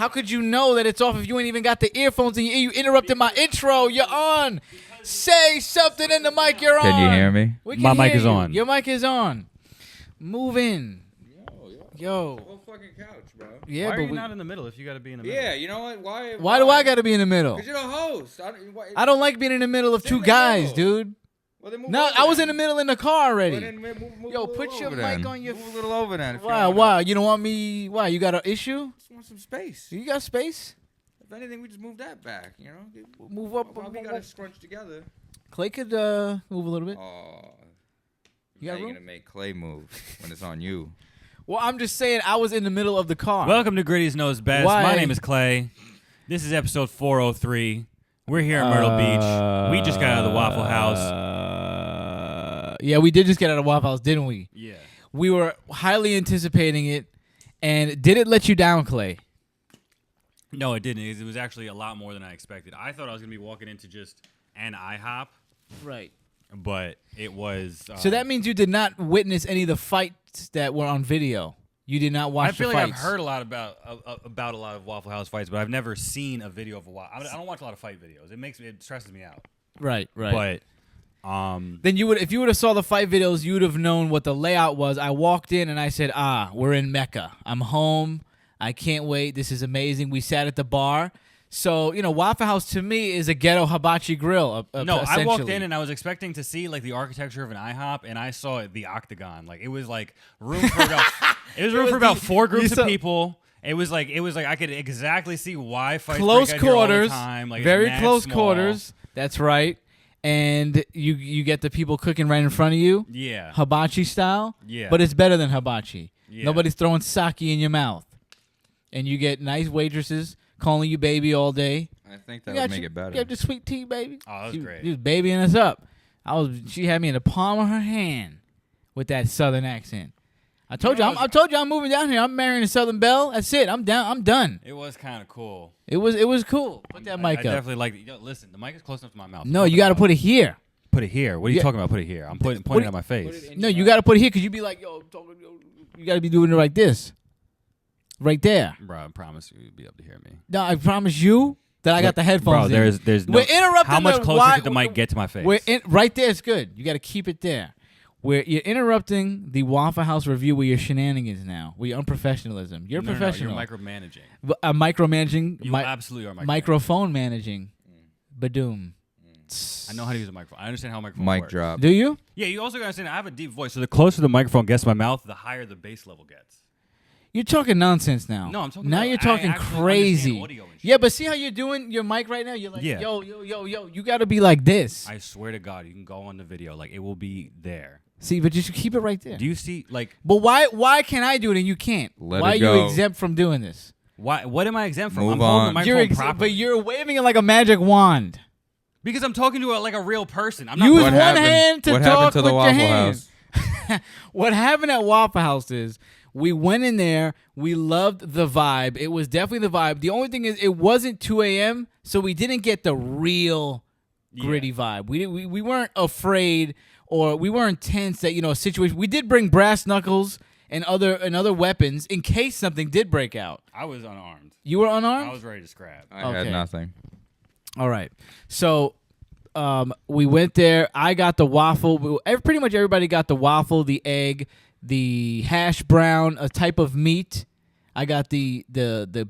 How could you know that it's off if you ain't even got the earphones in your ear? You interrupted my intro. You're on. Say something in the mic. You're on. Can you hear me? My mic is on. Your mic is on. Move in. Yo. The whole fucking couch, bro. Yeah, Why but are you not in the middle if you got to be in the middle? Yeah, you know what? Why do I got to be in the middle? Because you're the host. I don't like being in the middle of Sit two in the guys, middle. dude. Well, then move No, over I was then. in the middle in the car already. Well, then move Yo, a little put your over mic then. on your... Move a little over then. if you Wow, wanna. wow. You don't want me... Why, you got an issue? Just want some space. You got space? If anything, we just move that back, you know? Move up. Why we got to scrunch together? Clay could move a little bit. Oh. You got How you room? going to make Clay move when it's on you? Well, I'm just saying I was in the middle of the car. Welcome to Gritty's Knows Best. Why? My name is Clay. This is episode 403. We're here in Myrtle Beach. We just got out of the Waffle House. Yeah, we did just get out of Waffle House, didn't we? Yeah. We were highly anticipating it. And did it let you down, Clay? No, it didn't. It was actually a lot more than I expected. I thought I was going to be walking into just an IHOP, Right. but it was... So that means you did not witness any of the fights that were on video. You did not watch I feel the like fights. I've heard a lot about a lot of Waffle House fights, but I've never seen a video of a Waffle. I don't watch a lot of fight videos. It stresses me out. Right. But Then you would, if you would have saw the fight videos, you would have known what the layout was. I walked in and I said, we're in Mecca. I'm home. I can't wait. This is amazing. We sat at the bar. So, Waffle House to me is a ghetto hibachi grill. no, I walked essentially. in and I was expecting to see like the architecture of an IHOP, and I saw the octagon. Like it was like room for about four groups of people. It was like I could exactly see why fights Close break out here all the quarters, time. Like, very mad close small. quarters. That's right. And you get the people cooking right in front of you. Yeah. Hibachi style. Yeah. But it's better than hibachi. Yeah. Nobody's throwing sake in your mouth. And you get nice waitresses calling you baby all day. I think that would make it better. You got the sweet tea, baby. Oh, that was great. She was babying us up. She had me in the palm of her hand with that southern accent. I told you I'm moving down here. I'm marrying a Southern Belle. That's it. I'm down. I'm done. It was kind of cool. It was cool. Put that mic I up. definitely like. Listen, the mic is close enough to my mouth. No, you got to put it here. Put it here. What are you talking about? Put it here. I'm pointing it at my face. No, you got to put it here because you be like, you got to be doing it like this. Right there. Bro, I promise you'll be able to hear me. No, I promise you that I got the headphones Bro, in. there's no. We're interrupting How much the- closer why- could the mic get to my face? Right there is good. You got to keep it there. You're interrupting the Waffle House review with your shenanigans now. With your unprofessionalism. You're No, professional. you're micromanaging. Micromanaging. You absolutely are micromanaging. Microphone managing. Badoom. I know how to use a microphone. I understand how a microphone Mic works. drop. Do you? Yeah, you also got to understand I have a deep voice, so the closer the microphone gets to my mouth, the higher the bass level gets. You're talking nonsense now. No, I'm talking Now about- you're I talking actually crazy. understand audio and shit. Yeah, but see how you're doing your mic right now? You're like, Yeah. yo. You got to be like this. I swear to God, you can go on the video. Like, it will be there. See, but you should keep it right there. Do you see, like... But why can I do it and you can't? Let why it are you go. exempt from doing this? What am I exempt from? Move I'm holding on. the microphone properly. But you're waving it like a magic wand. Because I'm talking to like a real person. I'm not... Use What one happened- hand to what talk happened to with the your Waffle hand. House? What happened at Waffle House is we went in there. We loved the vibe. It was definitely the vibe. The only thing is it wasn't 2 a.m., so we didn't get the real gritty vibe. We weren't afraid or we weren't tense that, a situation. We did bring brass knuckles and other weapons in case something did break out. I was unarmed. You were unarmed? I was ready to scrap. I had Okay. nothing. All right. So we went there. I got the waffle. Pretty much everybody got the waffle, the egg, the hash brown, a type of meat. I got the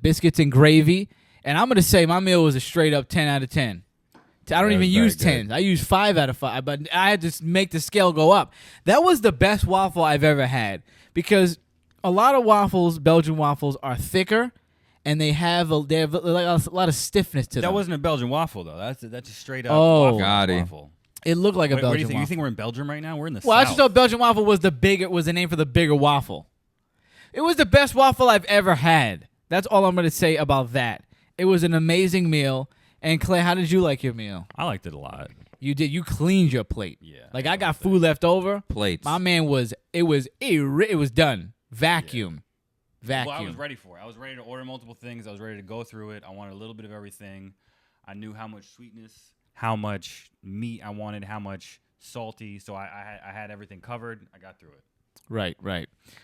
biscuits and gravy. And I'm going to say my meal was a straight up 10 out of 10. I don't That even was very use 10. I use 5 out of 5. But I had to make the scale go up. That was the best waffle I've ever had. Because a lot of waffles, Belgian waffles, are thicker. And they have a lot of stiffness to them. That wasn't a Belgian waffle, though. That's a straight up Got it. waffle. It looked like a Wait, Belgian what do you think? waffle. You think we're in Belgium right now? We're in the Well, I South. just thought Belgian waffle was the name for the bigger waffle. It was the best waffle I've ever had. That's all I'm going to say about that. It was an amazing meal. And Clay, how did you like your meal? I liked it a lot. You did. You cleaned your plate. Yeah. Like I got food left over. Plates. My man was. It was done. Vacuum. Vacuum. Well, I was ready for it. I was ready to order multiple things. I was ready to go through it. I wanted a little bit of everything. I knew how much sweetness, how much meat I wanted, how much salty. So I had everything covered. I got through it. Right.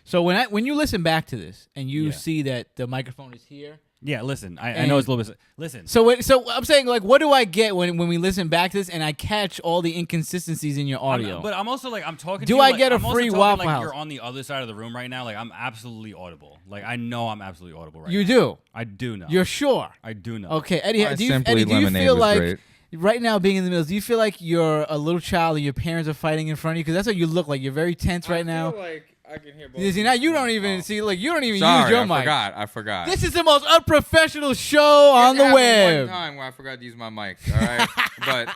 So when you listen back to this and you Yeah. see that the microphone is here. Yeah, listen, I know it's a little bit. Listen. So I'm saying, like, what do I get when we listen back to this and I catch all the inconsistencies in your audio? But I'm also like, I'm talking Do to you. I like, get a I'm also free talking Waffle like House? You're on the other side of the room right now. Like, I'm absolutely audible. Like, I know I'm absolutely audible right now. You do. I do know. You're sure. I do know. Okay, Eddie. My Do you Simply feel Lemonade was like great. right now being in the middle? Do you feel like you're a little child and your parents are fighting in front of you? Because that's what you look like. You're very tense right now. I feel like I can hear both. You see, now you don't even see. Like, you don't even Sorry, use your mic. I forgot. This is the most unprofessional show on the It happened web. One time where I forgot to use my mic. All right, but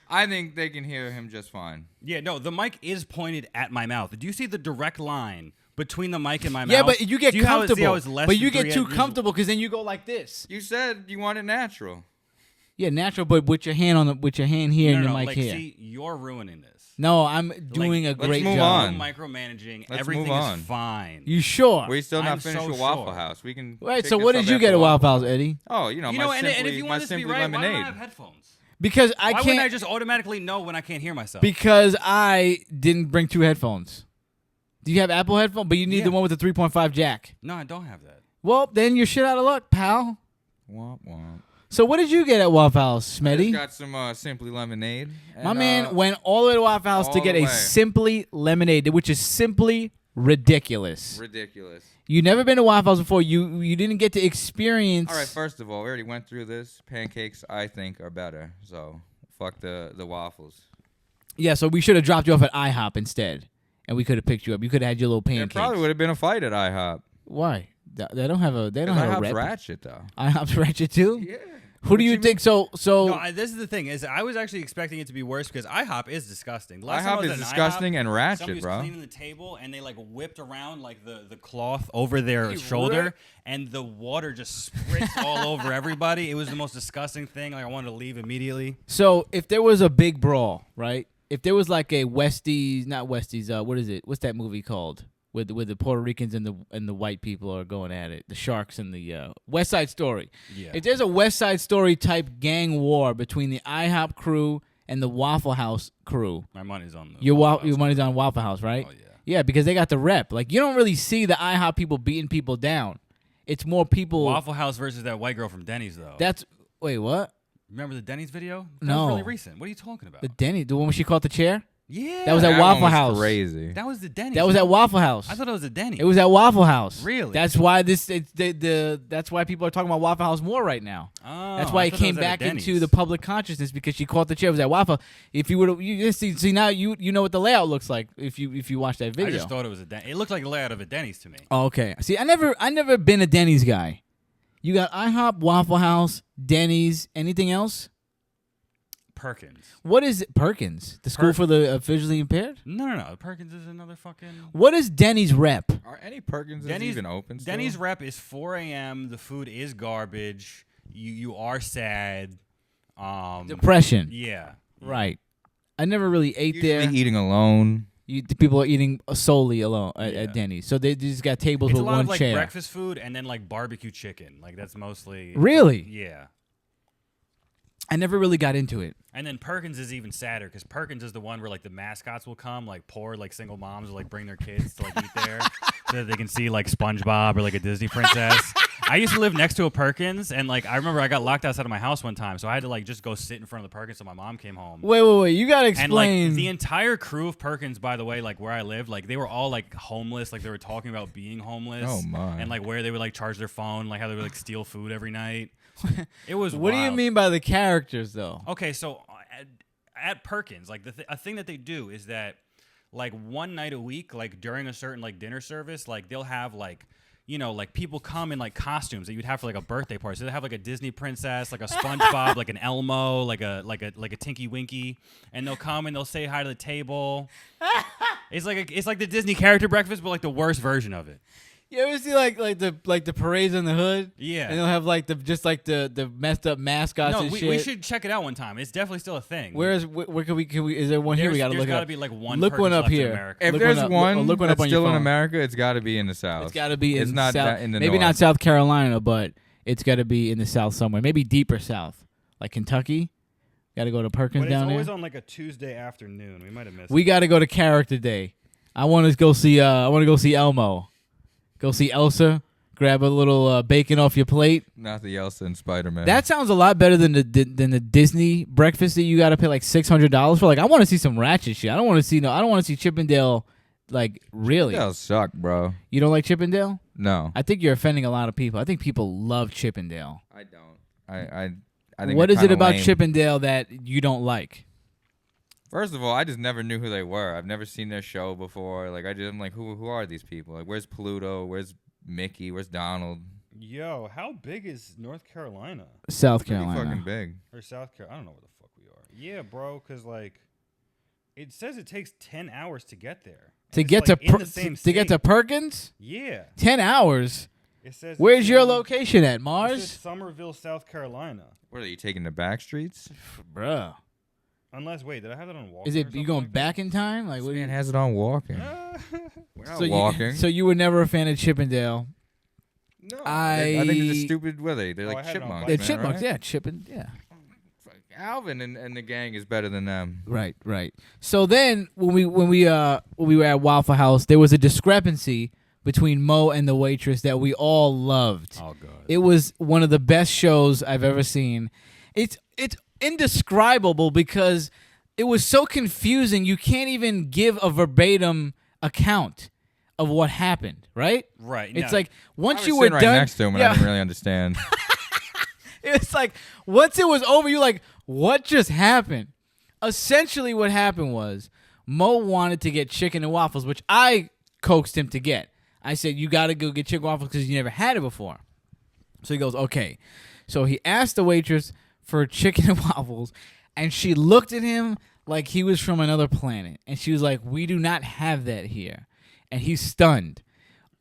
I think they can hear him just fine. Yeah, no, the mic is pointed at my mouth. Do you see the direct line between the mic and my mouth? Yeah, but you get Do see how comfortable. it's less But you than get 3 too comfortable because then you go like this. You said you want it natural. Yeah, natural, but with your hand here No, and your no, mic like, here. see, you're ruining this. No, I'm doing a great move job. on. Micromanaging. Let's Everything move on. is fine. You sure? We're still I'm not finished so with Waffle sure. House. We can. Right. pick So this what up did you after get at Waffle Waffle House, Eddie? Oh, You my know, and simply, if you my want this to be simply right, why lemonade. don't I have headphones? Because I Why wouldn't I can't. just automatically know when I can't hear myself? Because I didn't bring 2 headphones. Do you have Apple headphones? But you need Yeah. the one with the 3.5 jack. No, I don't have that. Well, then you're shit out of luck, pal. Womp womp. So what did you get at Waffle House, I Smitty? just got some simply lemonade. My and, man went all the way to Waffle House to all get the a way. Simply Lemonade, which is simply ridiculous. ridiculous. You never been to Waffle House before. You didn't get to experience. All right, first of all, we already went through this. Pancakes, I think, are better. So fuck the waffles. Yeah, so we should have dropped you off at IHOP instead, and we could have picked you up. You could have had your little There pancakes. probably would have been a fight at IHOP. Why? They don't have a. They don't have a IHOP's rep. ratchet though. IHOP's ratchet too. Yeah. Who do you think? So No, this is the thing. Is I was actually expecting it to be worse because IHOP is disgusting. The last time I IHOP was is at an disgusting IHOP, and somebody ratchet, was bro. cleaning the table and they like whipped around like the cloth over their shoulder and the water just spritzed all over everybody. It was the most disgusting thing. Like I wanted to leave immediately. So if there was a big brawl, right? If there was like a Westies, not Westies, what is it? What's that movie called? With the Puerto Ricans and the white people are going at it. The Sharks and the West Side Story. Yeah. If there's a West Side Story type gang war between the IHOP crew and the Waffle House crew, My money's on the your money's on Waffle House, right? Oh yeah. Yeah, because they got the rep. Like you don't really see the IHOP people beating people down. It's more people. Waffle House versus that white girl from Denny's though. Wait, what? Remember the Denny's video? That No. was really recent. What are you talking about? The Denny, the one where she caught the chair. yeah. That was at That Waffle one was House. Crazy. That was the Denny's. That was at Waffle House. I thought it was a Denny's. It was at Waffle House. Really? That's why that's why people are talking about Waffle House more right now. Oh, That's why I it thought came was at a back into Denny's. the public consciousness because she caught the chair. It was at Waffle. If you would you see now you know what the layout looks like if you watch that video. I just thought it was a Denny's. It looked like the layout of a Denny's to me. Oh, okay. See, I never been a Denny's guy. You got IHOP, Waffle House, Denny's, anything else? Perkins. What is it? Perkins? The school for the visually impaired? No. Perkins is another fucking. What is Denny's rep? Are any Perkins Denny's even open still? Denny's rep is 4 a.m. The food is garbage. You are sad. Depression. Yeah. Right. I never really ate Usually there. eating alone. The people are eating solely alone Yeah. at Denny's. So they just got tables It's a with lot one of like chair. breakfast food and then like barbecue chicken. Like that's mostly. Really? Yeah. I never really got into it. And then Perkins is even sadder because Perkins is the one where like the mascots will come, like poor like single moms will like bring their kids to like eat there so that they can see like SpongeBob or like a Disney princess. I used to live next to a Perkins and like I remember I got locked outside of my house one time, so I had to like just go sit in front of the Perkins till my mom came home. Wait. You gotta And like explain. the entire crew of Perkins, by the way, like where I lived, like they were all like homeless, like they were talking about being homeless. Oh, my. And like where they would like charge their phone, like how they would like steal food every night. It was. What do you wild. mean by the characters, though? Okay, so at Perkins, like a thing that they do is that like one night a week, like during a certain like dinner service, like they'll have like. You know, like people come in like costumes that you'd have for like a birthday party. So they have like a Disney princess, like a SpongeBob, like an Elmo, like a Tinky Winky, and they'll come and they'll say hi to the table. It's like the Disney character breakfast, but like the worst version of it. You ever see like the parades in the hood? Yeah. And they'll have like the messed up mascots No, and we shit. should check it out one time. It's definitely still a thing. Where can we? Is there one here? We gotta There's look it gotta up. be like one. Look one Perkins up left in here. America. If Look there's one up. one Look one up that's on your still in phone. America, it's got to be in the South. It's got to be It's in not South. that in the maybe not North. South Carolina, but it's got to be in the South somewhere. Maybe deeper South, like Kentucky. Got to go to Perkins But it's down always there. on like a Tuesday afternoon. We might have missed. We got to go to Character Day. I want to go see. I want to go see Elmo. Go see Elsa. Grab a little bacon off your plate. Not the Elsa and Spider-Man. That sounds a lot better than the Disney breakfast that you got to pay like $600 for. Like, I want to see some ratchet shit. I don't want to see I don't want to see Chippendale. Like, really? That'll suck, bro. You don't like Chippendale? No, I think you're offending a lot of people. I think people love Chippendale. I don't. I think What they're is it kinda about lame. Chippendale that you don't like? First of all, I just never knew who they were. I've never seen their show before. Like, I'm like, who are these people? Like, where's Pluto? Where's Mickey? Where's Donald? Yo, how big is North Carolina South Pretty Carolina. fucking big. or South Carolina? I don't know where the fuck we are. Yeah, bro, because like it says it takes 10 hours to get there. To And get it's, like, to in the same to get to state. Perkins? Yeah. 10 hours. It says Where's it's your in- location at, It says Mars? Somerville, South Carolina. What are you taking the back streets? Bruh. Unless, wait, did I have that on Walker? Is or it you something going like back in time? Like, what do Man you, has it on walking. that? We're not so walking. so you were never a fan of Chippendale. no, I think they're just stupid. What are they? They're Oh, I like had it on chipmunks. They're man, chipmunks, right? yeah, Chippin, yeah. Alvin and the gang is better than them. Right. So then when we were at Waffle House, there was a discrepancy between Mo and the waitress that we all loved. Oh, God. It was one of the best shows I've ever seen. It's indescribable because it was so confusing. You can't even give a verbatim account of what happened, right? Right. It's no. like once I was you were sitting right done, next to him, and I didn't really understand. it's like once it was over, you're like, what just happened? Essentially, what happened was Mo wanted to get chicken and waffles, which I coaxed him to get. I said, you got to go get chicken and waffles because you never had it before. So he goes, okay. So he asked the waitress for chicken and waffles, and she looked at him like he was from another planet. And she was like, we do not have that here. And he's stunned.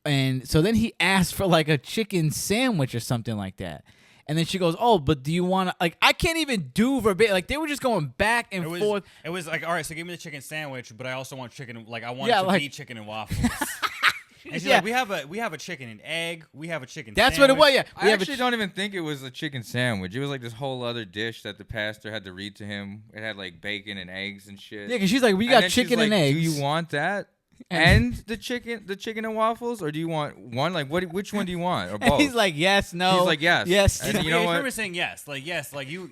And so then he asked for like a chicken sandwich or something like that. And then she goes, oh, but do you want to, like, I can't even do verbatim. Like, they were just going back and forth. It was like, all right, so give me the chicken sandwich, but I also want chicken. Like, I want Yeah, it to like- be chicken and waffles. And she's Yeah. like, we have a chicken and egg. We have a chicken. That's sandwich. what it was, yeah. I actually don't even think it was a chicken sandwich. It was like this whole other dish that the pastor had to read to him. It had like bacon and eggs and shit. Yeah, because she's like, we And got then she's chicken and like, eggs. Do you want that? And the chicken and waffles, or do you want one? Like, which one do you want, or both? And he's like, yes, no. He's like, yes. Yes. And you know I what? remember saying yes, like you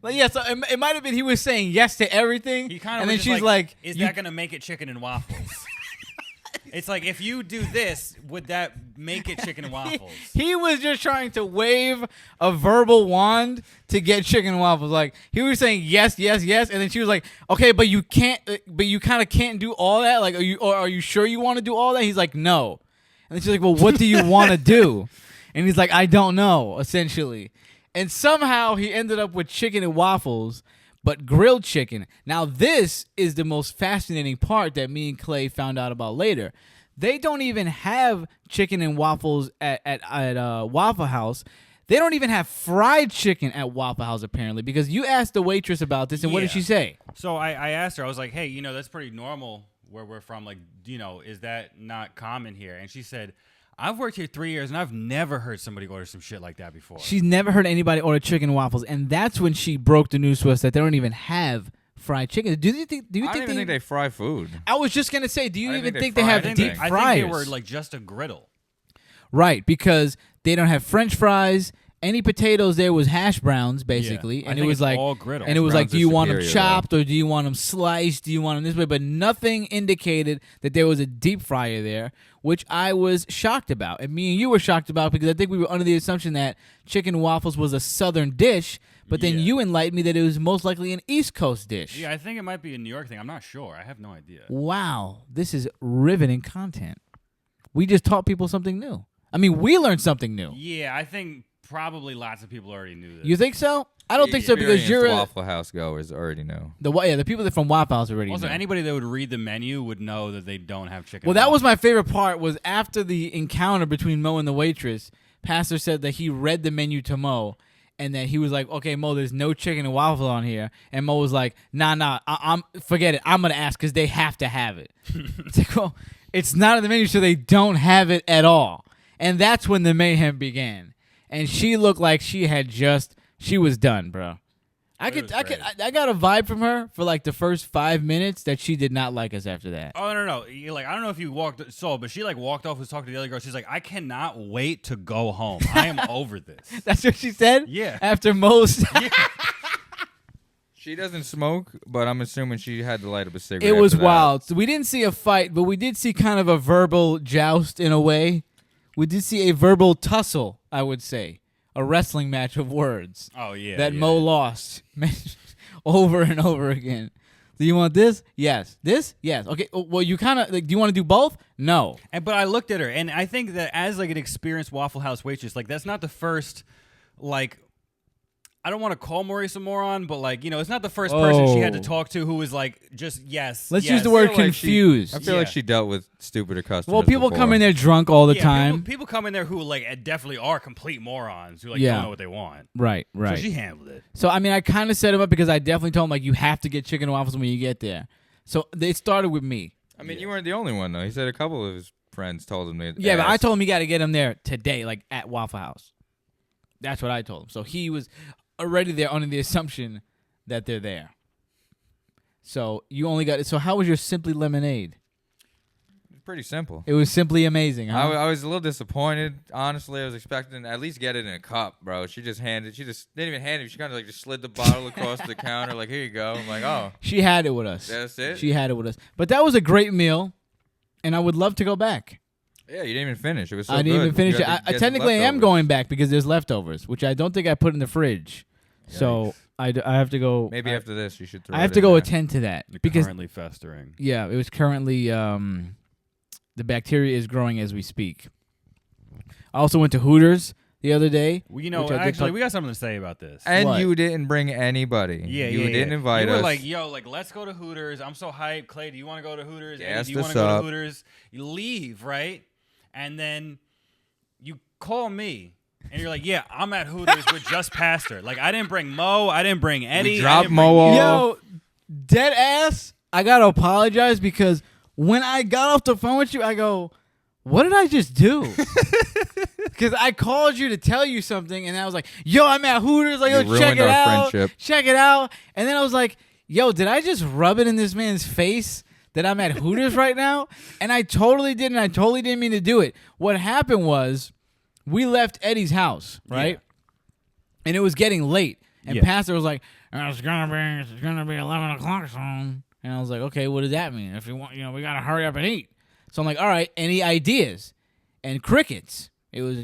Like, yeah, so it might have been he was saying yes to everything. he kind of. And then she's like, is you- that gonna make it chicken and waffles? It's like, if you do this, would that make it chicken and waffles? He was just trying to wave a verbal wand to get chicken and waffles. Like, he was saying yes, yes, yes, and then she was like, okay, but you can't, but you kind of can't do all that. Like, are you sure you want to do all that? He's like, no. And then she's like, well, what do you want to do? And he's like, I don't know, essentially. And somehow he ended up with chicken and waffles, but grilled chicken. Now, this is the most fascinating part that me and Clay found out about later. They don't even have chicken and waffles at Waffle House. They don't even have fried chicken at Waffle House, apparently, because you asked the waitress about this, and what did Yeah. she say? So I asked her, I was like, hey, that's pretty normal where we're from. Like, is that not common here? And she said, I've worked here 3 years, and I've never heard somebody order some shit like that before. She's never heard anybody order chicken and waffles, and that's when she broke the news to us that they don't even have fried chicken. Do you think? I don't even think they fry food. I was just gonna say, do you I even think think they they fry have anything. deep I fryers? think they were like just a griddle. Right, because they don't have French fries. Any potatoes there was hash browns, basically, Yeah, I and it think was it's like, all griddle. and it was Hash like, browns do are you want them superior, chopped or do you want them sliced? Do you want them this way? But nothing indicated that there was a deep fryer there, which I was shocked about, and me and you were shocked about because I think we were under the assumption that chicken and waffles was a Southern dish, but then Yeah. you enlightened me that it was most likely an East Coast dish. Yeah, I think it might be a New York thing. I'm not sure. I have no idea. Wow, this is riveting content. We just taught people something new. I mean, we learned something new. Yeah, I think probably lots of people already knew this. You think so? I don't think so because you're Waffle House goers already know. the people that from Waffle House already Also, know. anybody that would read the menu would know that they don't have chicken. Well, that was my favorite part. Was after the encounter between Mo and the waitress, Pastor said that he read the menu to Mo, and that he was like, "Okay, Mo, there's no chicken and waffle on here." And Mo was like, "Nah, I'm forget it. I'm gonna ask because they have to have it." It's like, well, it's not in the menu, so they don't have it at all. And that's when the mayhem began. And she looked like she was done, bro. I got a vibe from her for like the first 5 minutes that she did not like us after that. Oh no! Like I don't know if you saw, but she like walked off, was talking to the other girl. She's like, I cannot wait to go home. I am over this. That's what she said. Yeah. After most. Yeah. She doesn't smoke, but I'm assuming she had to light up a cigarette. It was after that. wild. So we didn't see a fight, but we did see kind of a verbal joust in a way. We did see a verbal tussle, I would say. A wrestling match of words. Oh yeah. That Mo lost over and over again. Do you want this? Yes. This? Yes. Okay. Well, you kind of like. Do you want to do both? No. But I looked at her, and I think that as like an experienced Waffle House waitress, like that's not the first, like. I don't want to call Maurice a moron, but like, it's not the first person she had to talk to who was like, just yes. Let's yes. use the word I feel like confused. I feel like she dealt with stupider customers. Well, people before. come in there drunk all the time. People come in there who like definitely are complete morons who like Yeah. don't know what they want. Right. So she handled it. So, I mean, I kind of set him up because I definitely told him, like, you have to get chicken and waffles when you get there. So it started with me. I mean, you weren't the only one though. He said a couple of his friends told him to. Yeah, but I told him you got to get him there today, like at Waffle House. That's what I told him. So he was already there under the assumption that they're there. So you only got it. So how was your Simply Lemonade? Pretty simple. It was simply amazing. Huh? I was a little disappointed. Honestly, I was expecting at least get it in a cup, bro. She just didn't even hand it. She kind of like just slid the bottle across the counter, like, here you go. I'm like, oh. She had it with us. That's it? She had it with us. But that was a great meal, and I would love to go back. Yeah, you didn't even finish. It was so I didn't good. even finish You it. had to I get technically am leftovers. going back because there's leftovers, which I don't think I put in the fridge. So I have to go. Maybe after this, you should throw I have it to in go there. attend to that They're because currently festering. yeah, it was currently the bacteria is growing as we speak. I also went to Hooters the other day. Well, which I did talk- we got something to say about this. And What? you didn't bring anybody. Yeah, you didn't invite You were us. like, yo, like, let's go to Hooters. I'm so hyped. Clay, do you want to go to Hooters? Eddie, Gas do you want us to go up. to Hooters? You leave, right? And then you call me. And you're like, yeah, I'm at Hooters with just Pastor. Like, I didn't bring Mo. I didn't bring Eddie. I dropped didn't Mo bring off. you. Yo, dead ass. I gotta apologize because when I got off the phone with you, I go, "What did I just do?" Because I called you to tell you something, and I was like, "Yo, I'm at Hooters. Like, You yo, check ruined it our out. friendship. Check it out." And then I was like, "Yo, did I just rub it in this man's face that I'm at Hooters right now?" And I totally didn't. I totally didn't mean to do it. What happened was, we left Eddie's house, right? Yeah. And it was getting late. And Yeah. Pastor was like, it's gonna be 11 o'clock soon. And I was like, okay, what does that mean? If you want, we gotta hurry up and eat. So I'm like, all right, any ideas? And crickets. It was,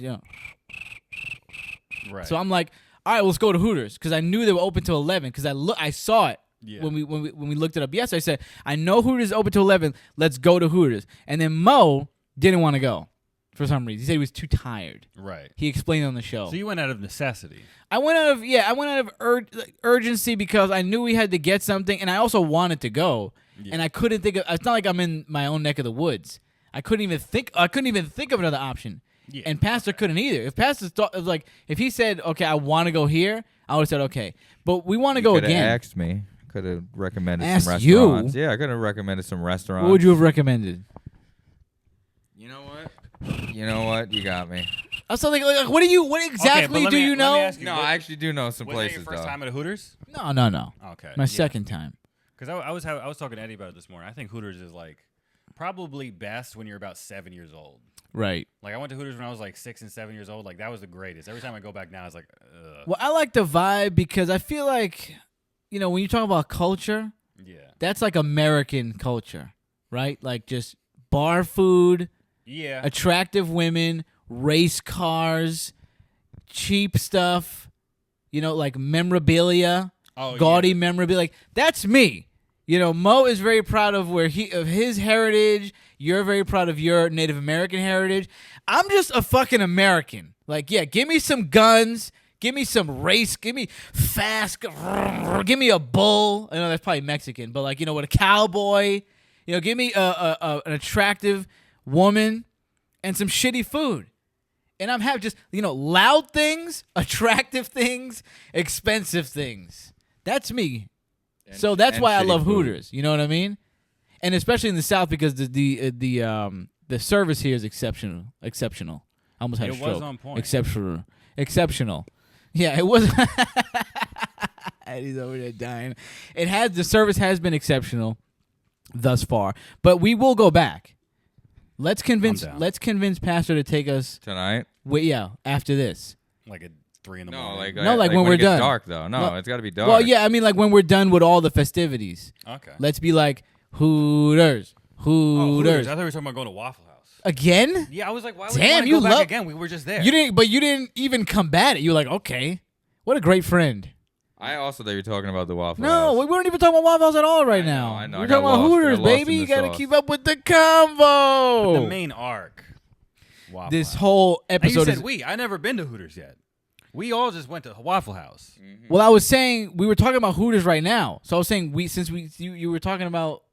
Right. So I'm like, all right, let's go to Hooters because I knew they were open till 11 because I saw it. Yeah. When we looked it up yesterday, I said, I know Hooters is open till 11. Let's go to Hooters. And then Mo didn't want to go for some reason. He said he was too tired. Right. He explained on the show. So you went out of necessity. I went out of urgency because I knew we had to get something, and I also wanted to go, and I couldn't think of. It's not like I'm in my own neck of the woods. I couldn't even think of another option. Yeah. And Pastor couldn't either. If Pastor thought if he said, "Okay, I want to go here," I would have said, "Okay," but we want to go Could have again. asked me. Could have recommended Asked some you? restaurants. Yeah, I could have recommended some restaurants. What would you have recommended? You know what? You got me. I was like, what exactly but do you let me know? ask you, No, what- I actually do know some Was that places your first though. time at a Hooters? No. Okay. My second time. Because I was talking to Eddie about it this morning. I think Hooters is like probably best when you're about 7 years old. Right. Like I went to Hooters when I was like 6 and 7 years old. Like that was the greatest. Every time I go back now, it's like, ugh. Well, I like the vibe because I feel like, when you talk about culture, Yeah. that's like American culture, right? Like just bar food, Yeah. attractive women, race cars, cheap stuff, like memorabilia, gaudy memorabilia. Like that's me. Mo is very proud of of his heritage. You're very proud of your Native American heritage. I'm just a fucking American. Like, yeah, give me some guns. Give me some race. Give me fast. Give me a bull. I know that's probably Mexican, but with a cowboy. Give me an attractive woman and some shitty food. And I'm having just, loud things, attractive things, expensive things. That's me. So that's why I love Hooters. You know what I mean? And especially in the South because the service here is exceptional. I almost had a stroke. It was on point. Exceptional. Yeah, it was. He's over there dying. The service has been exceptional thus far, but we will go back. Let's convince Pastor to take us tonight. Wait, yeah, after this. Like at 3 in the No, morning. like when we're it gets done. dark though. No, it's got to be dark. Well, yeah, I mean like when we're done with all the festivities. Okay. Let's be like Hooters. Oh, Hooters. I thought we were talking about going to Waffle House. Again? Yeah, I was like, why would Damn, you you go back love again? We were just there. You didn't even combat it. You were like, okay, what a great friend. I also thought you were talking about the Waffle No, House. we weren't even talking about Waffle House at all right now. I know. We're I got talking about lost. Hooters, I got lost baby. in You the gotta sauce. keep up with the combo. But the main arc. Waffle This House. whole And you episode said is. we. I never been to Hooters yet. We all just went to Waffle House. Well, I was saying we were talking about Hooters right now. So I was saying you were talking about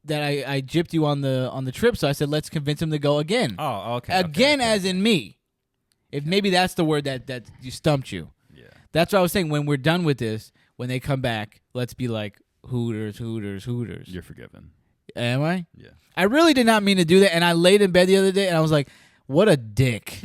that I gypped you on the trip. So I said let's convince him to go again. Oh, okay. Again, okay. as in me. If maybe that's the word that you stumped you. Yeah. That's what I was saying. When we're done with this, when they come back, let's be like Hooters, Hooters, Hooters. You're forgiven. Am I? Yeah. I really did not mean to do that, and I laid in bed the other day, and I was like, what a dick.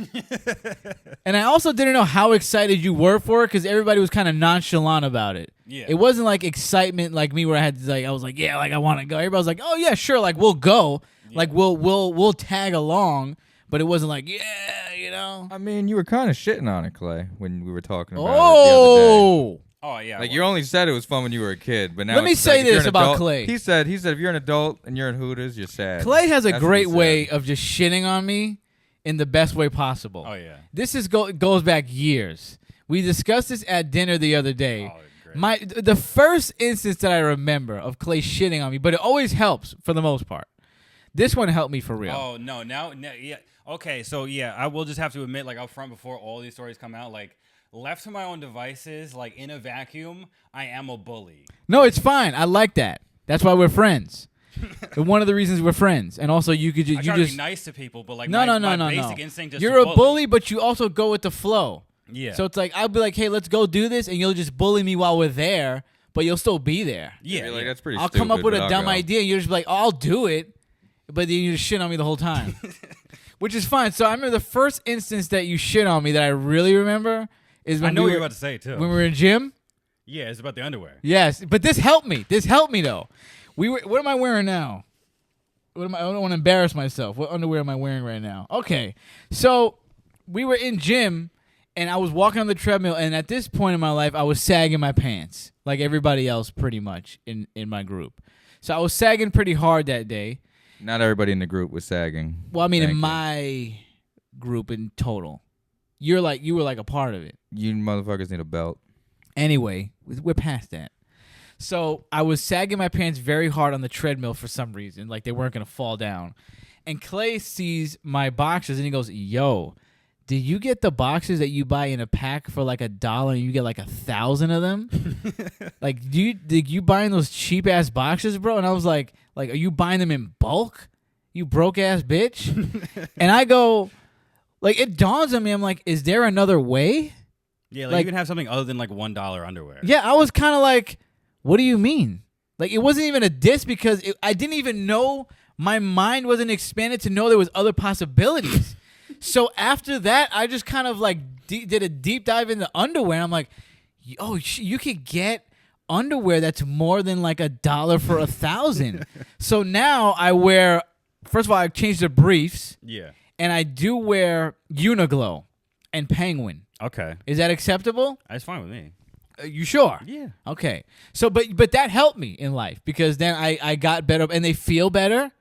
And I also didn't know how excited you were for it, because everybody was kind of nonchalant about it. Yeah. It wasn't like excitement like me where I was like, yeah, like I want to go. Everybody was like, oh, yeah, sure, like we'll go. Yeah. Like we'll tag along, but it wasn't like, yeah, you know. I mean, you were kind of shitting on it, Clay, when we were talking about it the other day. Oh yeah. Like you only said it was fun when you were a kid, but now Let me it's say like, if you're this an about adult- Clay. He said if you're an adult and you're in Hooters, you're sad. Clay has a That's what great he said. way of just shitting on me in the best way possible. Oh yeah. This goes back years. We discussed this at dinner the other day. Oh, great. The first instance that I remember of Clay shitting on me, but it always helps for the most part. This one helped me for real. Oh no, now yeah. Okay, so yeah, I will just have to admit, like up front before all these stories come out, like left to my own devices, like in a vacuum, I am a bully. No, it's fine. I like that. That's why we're friends. And one of the reasons we're friends, and also you could I try to be nice to people, but like no, my basic instinct is You're to a bully, but you also go with the flow. Yeah. So it's like I'll be like, hey, let's go do this, and you'll just bully me while we're there, but you'll still be there. Yeah, Like, that's pretty I'll stupid, come up with but a I'll dumb go. idea, and you're just like, oh, I'll do it, but then you just shit on me the whole time, which is fine. So I remember the first instance that you shit on me that I really remember is when I know we what were, you're about to say too. when we were in gym. Yeah, it's about the underwear. Yes, but this helped me. This helped me though. What am I wearing now? I don't want to embarrass myself. What underwear am I wearing right now? Okay, so we were in gym, and I was walking on the treadmill, and at this point in my life, I was sagging my pants like everybody else, pretty much in my group. So I was sagging pretty hard that day. Not everybody in the group was sagging. Well, I mean, Thank in you. my group in total, you were like a part of it. You motherfuckers need a belt. Anyway, we're past that. So I was sagging my pants very hard on the treadmill for some reason, like they weren't going to fall down. And Clay sees my boxers and he goes, yo, did you get the boxers that you buy in a pack for like $1 and you get like 1,000 of them? Like, did you buying those cheap ass boxers, bro? And I was like, are you buying them in bulk? You broke ass bitch. And I go, like, it dawns on me. I'm like, is there another way? Yeah, like Like- you can have something other than like $1 underwear. Yeah, I was kind of like, what do you mean? Like, it wasn't even a diss because I didn't even know, my mind wasn't expanded to know there was other possibilities. So after that, I just kind of like did a deep dive into underwear. I'm like, oh, you could get underwear that's more than like $1 for 1,000. So now I wear, first of all, I changed the briefs. Yeah. And I do wear Uniglow and Penguin. Okay. Is that acceptable? That's fine with me. You sure? Yeah. Okay. So, but that helped me in life because then I got better and they feel better.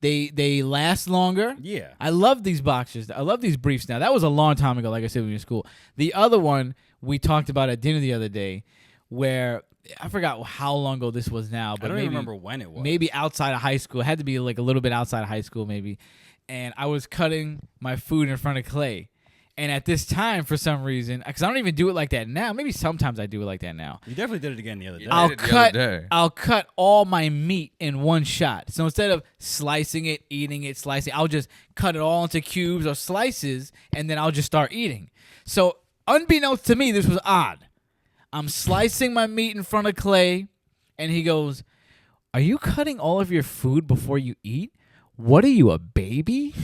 They last longer. Yeah. I love these boxers. I love these briefs now. That was a long time ago, like I said, when we were in school. The other one we talked about at dinner the other day where I forgot how long ago this was now. But I don't maybe, even remember when it was. Maybe outside of high school. It had to be like a little bit outside of high school maybe. And I was cutting my food in front of Clay. And at this time, for some reason, because I don't even do it like that now. Maybe sometimes I do it like that now. You definitely did it again the other day. I'll did it the other day. I'll cut all my meat in one shot. So instead of slicing it, eating it, slicing, I'll just cut it all into cubes or slices, and then I'll just start eating. So unbeknownst to me, this was odd. I'm slicing my meat in front of Clay, and he goes, "Are you cutting all of your food before you eat? What are you, a baby?"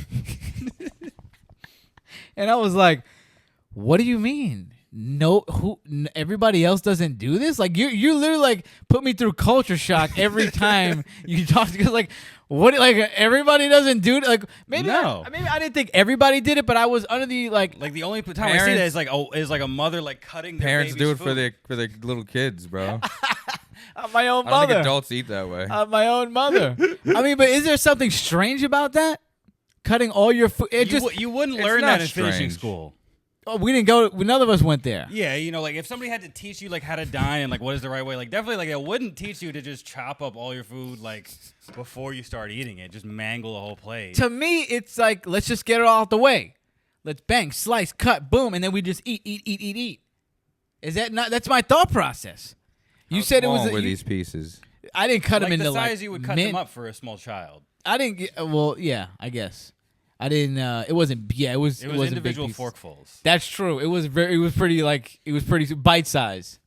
And I was like, what do you mean? everybody else doesn't do this? Like you literally like put me through culture shock every time you talk, because like what, like everybody doesn't do it. Like maybe I didn't think everybody did it, but I was under the like the only time I see that is like a mother like cutting their Parents do it food. for their little kids, bro. my own I don't mother. think adults eat that way. My own mother. I mean, but is there something strange about that? Cutting all your food. You wouldn't it's learn not that in finishing strange. school. Oh, we didn't go. None of us went there. Yeah, you know, like if somebody had to teach you like how to dine and like what is the right way, like definitely like it wouldn't teach you to just chop up all your food like before you start eating it, just mangle the whole plate. To me, it's like, let's just get it all out the way. Let's bang, slice, cut, boom, and then we just eat. Is that not? That's my thought process. You said it was. Were these pieces? I didn't cut them like into the size like you would cut them up for a small child. I didn't get. Well, yeah, I guess. I didn't. It wasn't. Yeah, it was. It was wasn't individual big pieces. forkfuls. That's true. It was very. It was pretty like. It was pretty bite size.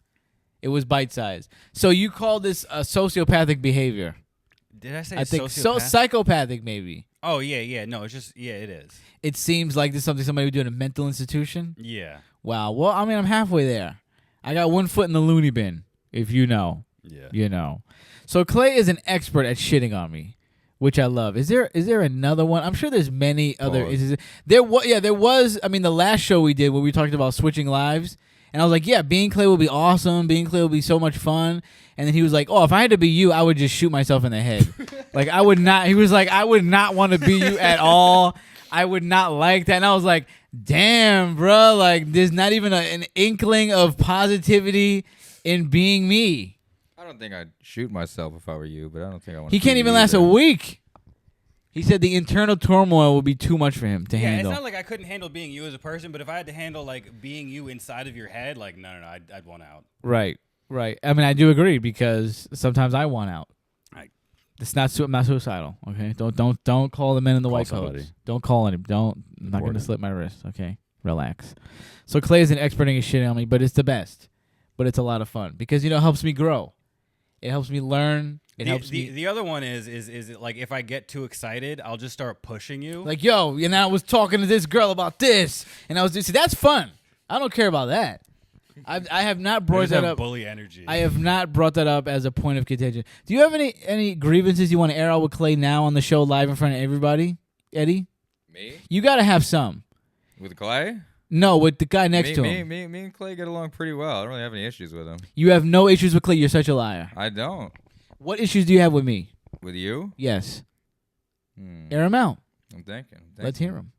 It was bite size. So you call this a sociopathic behavior? Did I say? I think sociopath? psychopathic maybe. Oh yeah. No, it's just it is. It seems like this is something somebody would do in a mental institution. Yeah. Wow. Well, I mean, I'm halfway there. I got one foot in the loony bin, if you know. Yeah. You know. So Clay is an expert at shitting on me, which I love. Is there another one? I'm sure there's many other. There was. I mean, the last show we did where we talked about switching lives, and I was like, yeah, being Clay will be awesome. Being Clay will be so much fun. And then he was like, oh, if I had to be you, I would just shoot myself in the head. Like I would not. He was like, I would not want to be you at all. I would not like that. And I was like, damn, bro. Like there's not even an inkling of positivity in being me. I don't think I'd shoot myself if I were you, but I don't think I want. He can't even last a week. He said the internal turmoil would be too much for him to handle. It's not like I couldn't handle being you as a person, but if I had to handle like being you inside of your head, like no, I'd want out. Right. I mean, I do agree because sometimes I want out. It's not suicidal. Okay, don't call the men in the white coats. Don't call him. I'm not going to slip my wrist. Okay, relax. So Clay is an expert in shitting on me, but it's the best. But it's a lot of fun because it helps me grow. It helps me learn. It helps me. The other one is it like if I get too excited, I'll just start pushing you. Like, yo, and I was talking to this girl about this, and I was just, that's fun. I don't care about that. I have not brought that up. Bully energy. I have not brought that up as a point of contention. Do you have any grievances you want to air out with Clay now on the show live in front of everybody, Eddie? Me? You got to have some. With Clay? No, with the guy next to him. Me and Clay get along pretty well. I don't really have any issues with him. You have no issues with Clay. You're such a liar. I don't. What issues do you have with me? With you? Yes. Air them out. I'm thinking. Let's hear them.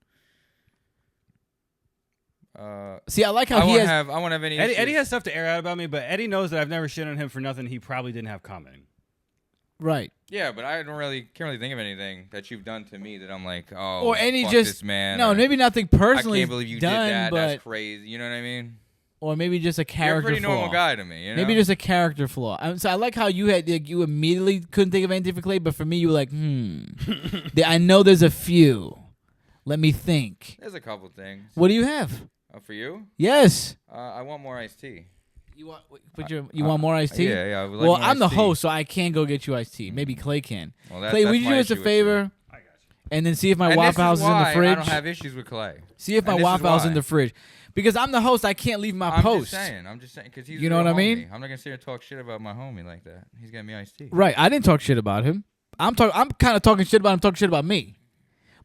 See, I like how I won't have any issues. Eddie has stuff to air out about me, but Eddie knows that I've never shit on him for nothing he probably didn't have coming. Right. Yeah, but I can't really think of anything that you've done to me that I'm like, oh, or any fuck just this man. No, maybe nothing personally. I can't believe you done, did that. But, that's crazy. You know what I mean? Or maybe just a character You're a pretty flaw. normal guy to me. You know? Maybe just a character flaw. So I like how you immediately couldn't think of anything for Clay, but for me you were like, I know there's a few. Let me think. There's a couple things. What do you have? For you? Yes. I want more iced tea. You want more iced tea? Yeah. I would like well, more I'm the iced tea. host, so I can't go get you iced tea. Maybe Clay can. Well, Clay, that's would you do my us a issue with favor? I got you. And then see if my And Waffle House is in the fridge. I don't have issues with Clay. See if my And this is Waffle House is in why. the fridge. Because I'm the host, I can't leave my post. I'm just saying, because he's You know a what I homie. mean? I'm not gonna sit here and talk shit about my homie like that. He's getting me iced tea. Right. I didn't talk shit about him. I'm kind of talking shit about him, talking shit about me.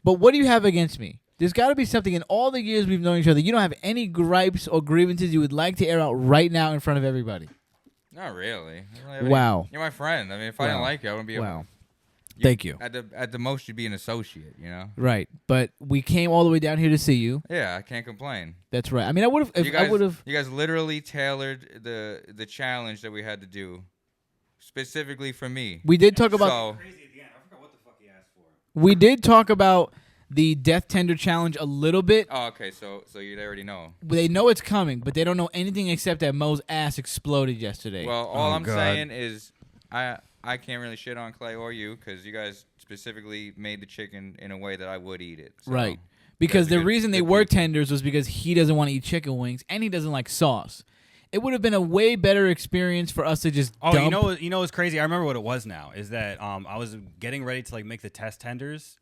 But what do you have against me? There's got to be something in all the years we've known each other. You don't have any gripes or grievances you would like to air out right now in front of everybody. Not really. Wow. You're my friend. I mean, if I didn't like you, I wouldn't be. Wow. Thank you. At the most, you'd be an associate. You know. Right. But we came all the way down here to see you. Yeah, I can't complain. That's right. I mean, I would have. You guys literally tailored the challenge that we had to do specifically for me. We did talk about. Crazy at the end. I forgot what the fuck he asked for. We did talk about the Death Tender Challenge a little bit. Oh, okay. So you already know. They know it's coming, but they don't know anything except that Mo's ass exploded yesterday. Well, all I'm saying is I can't really shit on Clay or you because you guys specifically made the chicken in a way that I would eat it. So right. Because the reason they were people. tenders was because he doesn't want to eat chicken wings and he doesn't like sauce. It would have been a way better experience for us to just dump. You know what's crazy? I remember what it was now. Is that I was getting ready to like make the test tenders.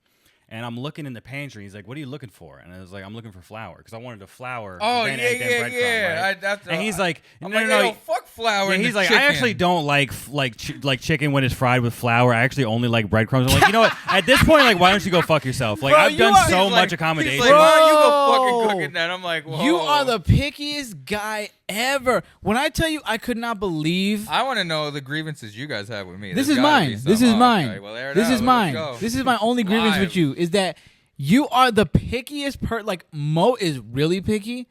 And I'm looking in the pantry. He's like, "What are you looking for?" And I was like, "I'm looking for flour because I wanted a flour." Oh, then yeah, breadcrumb, right? And he's like, I'm "No, like, no, yo, no." fuck flour. Yeah, in he's the like, chicken. I actually don't like chicken when it's fried with flour. I actually only like breadcrumbs. I'm like, you know what? At this point, like, why don't you go fuck yourself? Like, Bro, I've you done are- so He's much like- accommodation. He's like, why don't you go Bro. fucking cook it then? I'm like, whoa. You are the pickiest guy ever. When I tell you, I could not believe. I want to know the grievances you guys have with me. This There's is gotta be mine. some. This is Oh, mine. okay. Well, there it This is. is Let's mine. go. This is my only grievance with Live. you is that you are the pickiest like Mo is really picky.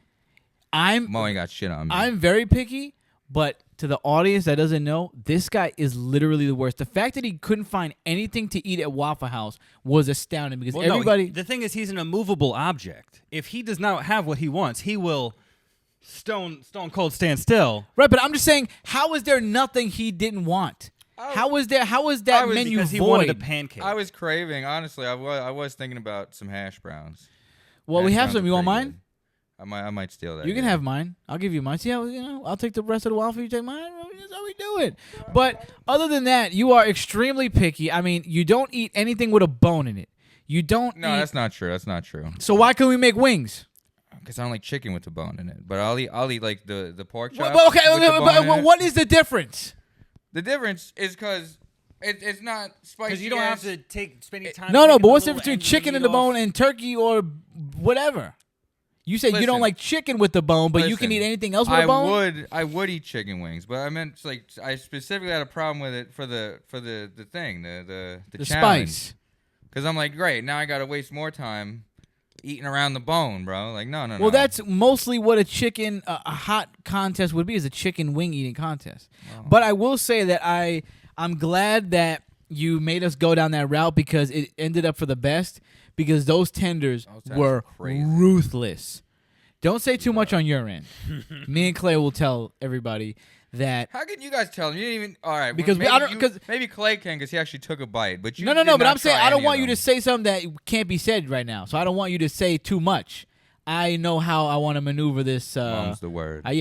Mo ain't got shit on me. I'm very picky, but to the audience that doesn't know, this guy is literally the worst. The fact that he couldn't find anything to eat at Waffle House was astounding because Well, no, everybody. the thing is, he's an immovable object. If he does not have what he wants, he will stone cold stand still. Right, but I'm just saying, how is there nothing he didn't want? How is that menu Because he void? wanted a pancake. I was craving, honestly. I was thinking about some hash browns. Well, we Hash have browns some. are You want pretty mine? good. I might steal that. You can yeah. have mine. I'll give you mine. See how I'll take the rest of the waffle. You take mine. That's how we do it. But other than that, you are extremely picky. I mean, you don't eat anything with a bone in it. You don't. No, eat, that's not true. That's not true. So why can we make wings? Because I don't like chicken with the bone in it. But I'll eat like the pork chop. Well, okay, with the bone in it. what is the difference? The difference is because it's not spicy. Because you don't have to spend any time. No, taking but what's the little difference between ends of chicken meat in the off. bone and turkey or whatever? You said you don't Listen. like chicken with the bone, but you can Listen, eat anything else with a bone. I would eat chicken wings, but I meant like I specifically had a problem with it for the thing, the The challenge. spice. Because I'm like, great, now I got to waste more time eating around the bone, bro. Like, no. Well, that's mostly what a hot contest would be, is a chicken wing eating contest. But I will say that I'm glad that you made us go down that route because it ended up for the best because those tenders were crazy. ruthless. Don't say too much on your end. Me and Clay will tell everybody that. How can you guys tell him? You didn't even. All right, Because maybe I don't- 'cause- maybe Clay can because he actually took a bite, but you No. did But not I'm saying try I don't any want of you to them. say something that can't be said right now. So I don't want you to say too much. I know how I want to maneuver this. Mom's the word. I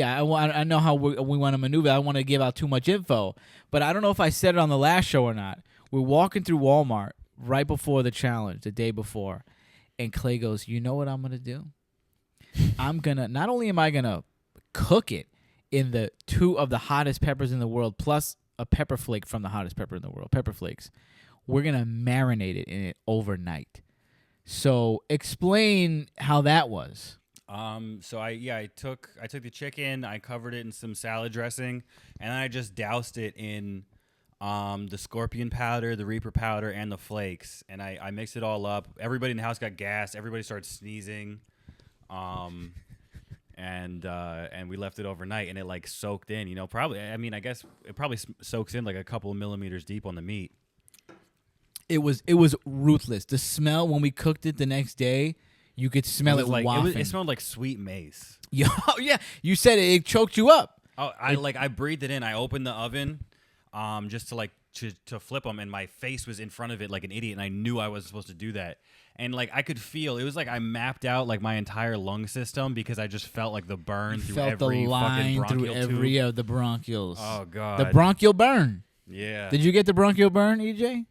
know how we want to maneuver. I don't want to give out too much info, but I don't know if I said it on the last show or not. We're walking through Walmart right before the challenge, the day before, and Clay goes, "You know what I'm gonna do? Not only am I gonna cook it in the 2 of the hottest peppers in the world, plus a pepper flake from the hottest pepper in the world, pepper flakes. We're gonna marinate it in it overnight." So explain how that was. So I took the chicken, I covered it in some salad dressing, and then I just doused it in the scorpion powder, the reaper powder, and the flakes, and I mixed it all up. Everybody in the house got gas. Everybody started sneezing, and we left it overnight, and it like soaked in. You know, probably. I mean, I guess it probably soaks in like a couple of millimeters deep on the meat. It was ruthless. The smell when we cooked it the next day, you could smell it, like wafting. it smelled like sweet mace. Yeah, yeah. You said it choked you up. Oh, I breathed it in. I opened the oven, just to flip them, and my face was in front of it like an idiot, and I knew I wasn't supposed to do that. And like I could feel, it was like I mapped out like my entire lung system because I just felt like the burn through Felt every the fucking line bronchial through every tube. of the bronchioles. Oh god, The bronchial burn. yeah. Did you get the bronchial burn, EJ?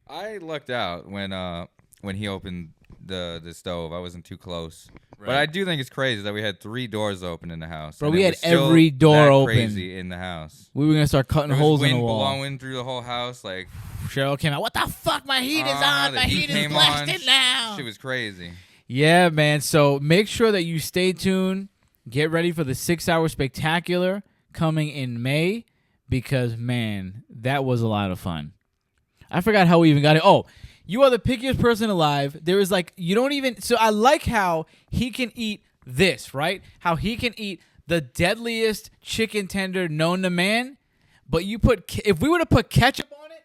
I lucked out when he opened the stove. I wasn't too close. Right. But I do think it's crazy that we had 3 doors open in the house. Bro, and we it had was still every door that open. crazy in the house. We were gonna start cutting There was holes in wind the wall. blowing through the whole house. Like, Cheryl came out. What the fuck? My heat is on. the My heat is came blasted on. now. Shit was crazy. Yeah, man. So make sure that you stay tuned. Get ready for the 6-hour spectacular coming in May because, man, that was a lot of fun. I forgot how we even got it. Oh, you are the pickiest person alive. There is like, you don't even. So I like how he can eat this, right? How he can eat the deadliest chicken tender known to man. But if we were to put ketchup on it.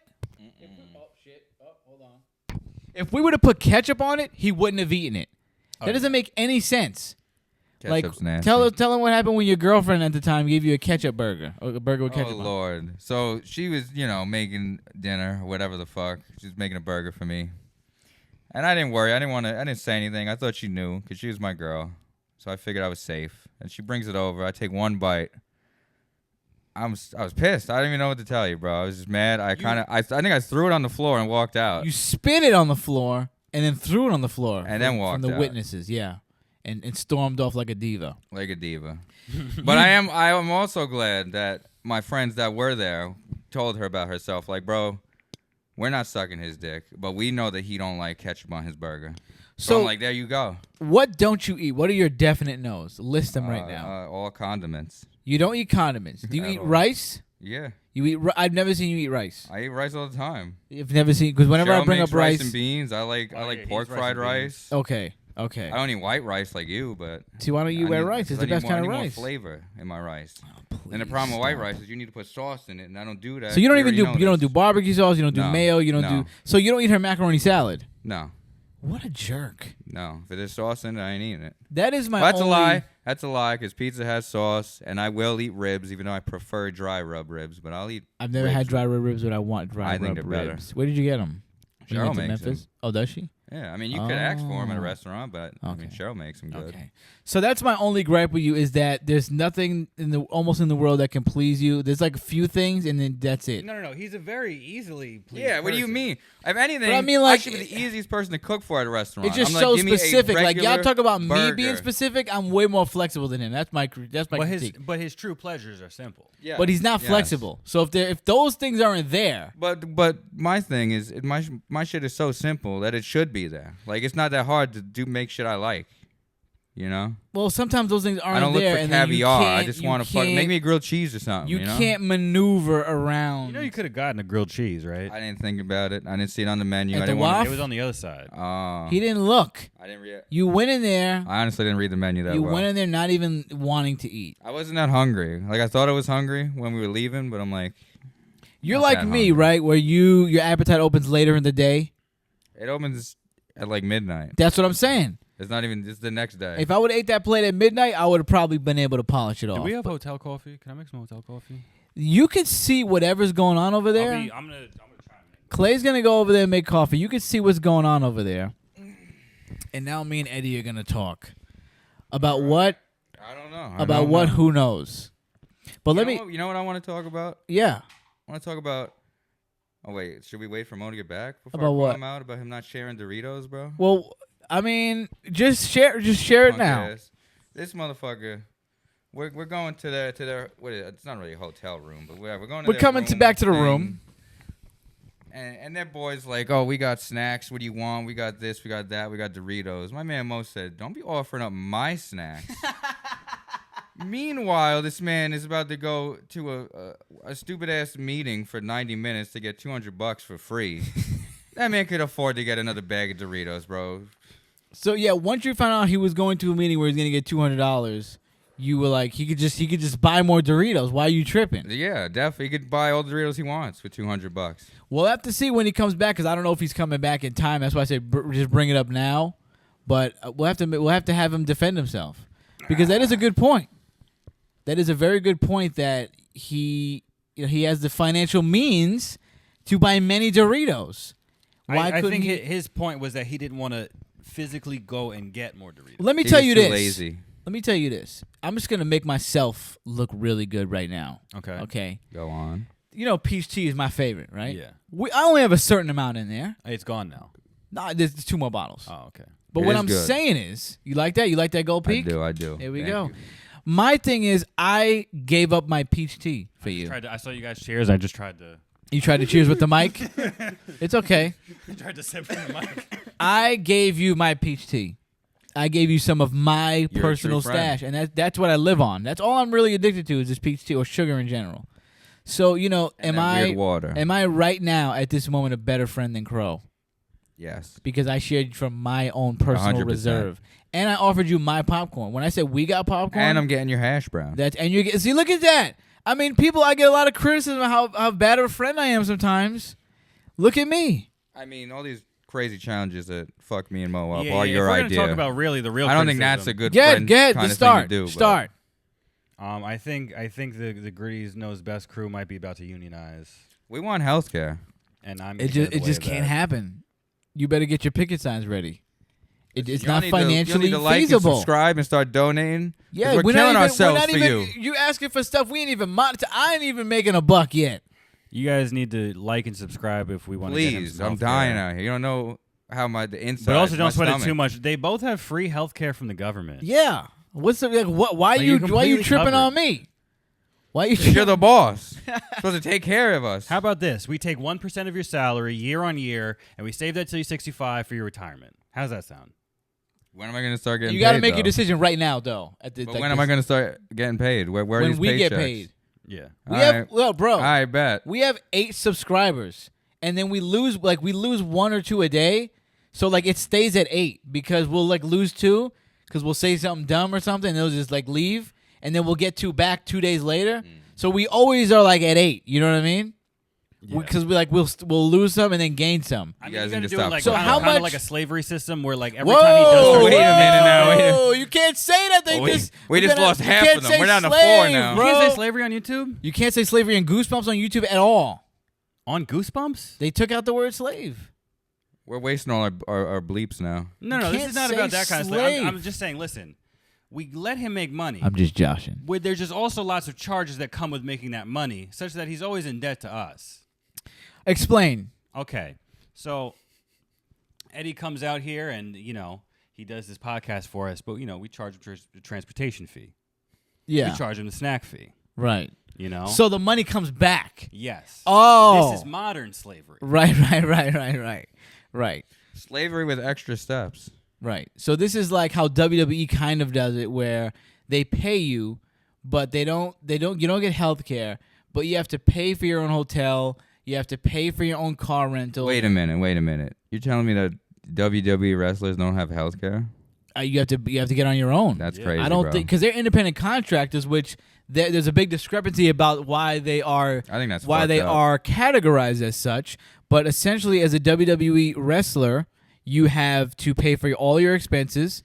Oh, shit. Oh, hold on. If we were to put ketchup on it, he wouldn't have eaten it. That doesn't make any sense. Ketchup's nasty. Tell him what happened when your girlfriend at the time gave you a ketchup burger or a burger with ketchup. Oh on it. Lord! So she was, making dinner, whatever the fuck. She was making a burger for me, and I didn't worry. I didn't say anything. I thought she knew because she was my girl, so I figured I was safe. And she brings it over. I take one bite. I was pissed. I didn't even know what to tell you, bro. I was just mad. I think I threw it on the floor and walked out. You spit it on the floor. and then threw it on the floor. And then walked from the out. witnesses. Yeah, and stormed off like a diva. Like a diva. But I am also glad that my friends that were there told her about herself. Like, bro, we're not sucking his dick, but we know that he don't like ketchup on his burger. So I'm like, there you go. What don't you eat? What are your definite no's? List them right now. All condiments. You don't eat condiments. Do you At eat all. rice? Yeah. You eat. I've never seen you eat rice. I eat rice all the time. You've never seen because whenever I Cheryl bring makes up rice, and beans. I Oh, like yeah, pork he's rice fried and beans. rice. okay. I don't eat white rice like you, but See, why don't you wear rice? It's the best kind of I need rice. more flavor in my rice. Oh, And the please problem with white stop. rice is you need to put sauce in it, and I don't do that. So you don't even already do know do this. barbecue sauce. You don't do No. mayo. You don't No. do. So you don't eat her macaroni salad. No, What a jerk. no. If there's sauce in it, I ain't eating it. That is my. That's only, a lie. That's a lie. Because pizza has sauce, and I will eat ribs, even though I prefer dry rub ribs. But I'll eat. I've never ribs. had dry ribs, but I want dry I think rub they're better. ribs. Where did you get them? Cheryl makes them. Oh, does she? Yeah, I mean, you could ask for them at a Oh. restaurant, but I mean, Okay. Cheryl makes them good. Okay. So that's my only gripe with you is that there's nothing almost in the world that can please you. There's like a few things, and then that's it. No. He's a very easily pleased Yeah, what do you person. mean? If anything, But I mean, like, I should be the easiest person to cook for at a restaurant. It's just I'm so like, give me a specific. Like y'all regular talk about me burger. being specific. I'm way more flexible than him. That's my critique. But his true pleasures are simple. Yeah. But he's not Yes. flexible. So if those things aren't there, But my thing is my shit is so simple that it should be there. Like it's not that hard to make shit I like. You know, well, sometimes those things aren't I don't look there. for and then you caviar. I can't- just you want to fuck. can't- Make me grilled cheese or something. You You know? can't maneuver around. You know, you could have gotten a grilled cheese, right? I didn't think about it. I didn't see it on the menu. At I the didn't want. It was on the other side. He didn't look. I didn't read. You went in there. I honestly didn't read the menu that You well. went in there not even wanting to eat. I wasn't that hungry. Like I thought I was hungry when we were leaving, but I'm like, You're Not like that me, hungry. right? Where your appetite opens later in the day. it opens at like midnight. That's what I'm saying. It's not even. It's the next day. If I would have ate that plate at midnight, I would have probably been able to polish it Do off. we have hotel coffee? Can I make some hotel coffee? You can see whatever's going on over there. I'm gonna try and make. Clay's gonna go over there and make coffee. You can see what's going on over there. And now me and Eddie are gonna talk about what? I don't know. About what? Who knows? But let me. You know what I want to talk about? Yeah. I want to talk about. Oh wait, should we wait for Mo to get back before About I call what? him out about him not sharing Doritos, bro? Well, I mean, just share it Punk now. ass. This motherfucker. We're going to their what is it? It's not really a hotel room, but we're going. To We're their coming room back to the thing. room. And their boys like, oh, we got snacks. What do you want? We got this. We got that. We got Doritos. My man Mo said, don't be offering up my snacks. Meanwhile, this man is about to go to a stupid ass meeting for 90 minutes to get $200 for free. That man could afford to get another bag of Doritos, bro. So yeah, once you found out he was going to a meeting where he's gonna get $200, you were like, he could just buy more Doritos. Why are you tripping? Yeah, definitely. He could buy all the Doritos he wants for $200. We'll have to see when he comes back because I don't know if he's coming back in time. That's why I said just bring it up now. But we'll have to have him defend himself because that is a good point. That is a very good point that he has the financial means to buy many Doritos. Why I couldn't think he? his point was that he didn't want to physically go and get more Doritos. Let me He tell was you too this. lazy. Let me tell you this. I'm just gonna make myself look really good right now. Okay. Okay. Go on. You know, peach tea is my favorite, right? Yeah. I only have a certain amount in there. It's gone now. Nah, there's 2 more bottles. Oh, okay. But It what is I'm good. saying is, you like that? You like that Gold Peak? I do. There we Thank go. you. My thing is, I gave up my peach tea for you. I saw you guys cheers. I just tried to. You tried to cheers with the mic? It's okay. tried to sip from the mic. I gave you my peach tea. I gave you some of my You're a true personal friend. stash, and that's what I live on. That's all I'm really addicted to is this peach tea or sugar in general. So, And that weird water. am I right now at this moment a better friend than Crow? Yes. Because I shared from my own personal 100%. reserve. And I offered you my popcorn. When I said we got popcorn, And I'm getting your hash brown. and you get see, look at that. I mean, I get a lot of criticism of how bad of a friend I am sometimes. Look at me. I mean, all these crazy challenges that fuck me and Mo up Yeah, are yeah, your if we're gonna idea. talk about really the real. I don't think criticism, that's a good Get friend the kind of start. thing to do. but- Start. I think the Gritty's Knows Best crew might be about to unionize, We want healthcare. and I'm. It gonna get in just the way of can't that. happen. You better get your picket signs ready. It's Y'all not need to- y'all financially need to like feasible. and subscribe and start donating. 'Cause Yeah, we're killing ourselves for you. You asking for stuff we ain't even monetize. I ain't even making a buck yet. You guys need to like and subscribe if we want to. Please, I'm dying out here. You don't know the inside. But also my don't sweat it stomach. too much. They both have free health care from the government. Yeah. What's the like? What? Why Like, you? you're Why you completely tripping covered. on me? Why you? You're the boss. You're supposed to take care of us. How about this? We take 1% of your salary year on year, and we save that till you're 65 for your retirement. How's that sound? When am I going to start getting You paid? got to make though? your decision right now, though. At the, But like when am this- I going to start getting paid? Where are When these we paychecks? get paid. Yeah. We All have right. well, bro. I bet. We have 8 subscribers, and then we lose 1 or 2 a day. So like it stays at 8 because we'll like lose 2 because we'll say something dumb or something, and they'll just like leave, and then we'll get 2 back 2 days later. So we always are like at 8. You know what I mean? Yeah. Because we'll lose some and then gain some. I mean, You guys you gotta need to do it stop like So kind how of much- like a slavery system where like every Whoa! time he does Wait a minute now, wait a- Whoa, you can't say that. They We- just we we're just gonna- lost you half can't of them. say We're down to 4 slave, now. You Bro. can't say slavery on YouTube? You can't say slavery and Goosebumps on YouTube at all. On Goosebumps? They took out the word slave. We're wasting all our bleeps now. No, You this can't is not say about that kind of slave. stuff. I'm just saying, listen, we let him make money. just joshing. Where there's just also lots of charges that come with making that money, such that he's always in debt to us. Explain. Okay, so Eddie comes out here and, he does this podcast for us, but, we charge him the transportation fee. Yeah. We charge him the snack fee, Right. So, So the money comes back. yes. Oh. This is modern slavery. Right. Right. Slavery with extra steps. Right. So this is like how WWE kind of does it, where they pay you, but you don't get health care, but you have to pay for your own hotel, you have to pay for your own car rental. Wait a minute. You're telling me that WWE wrestlers don't have health care? You have to get on your own. That's Yeah. crazy, I don't bro. think because they're independent contractors, which there's a big discrepancy about why they are I think that's why fucked they up. are categorized as such. But essentially, as a WWE wrestler, you have to pay for all your expenses.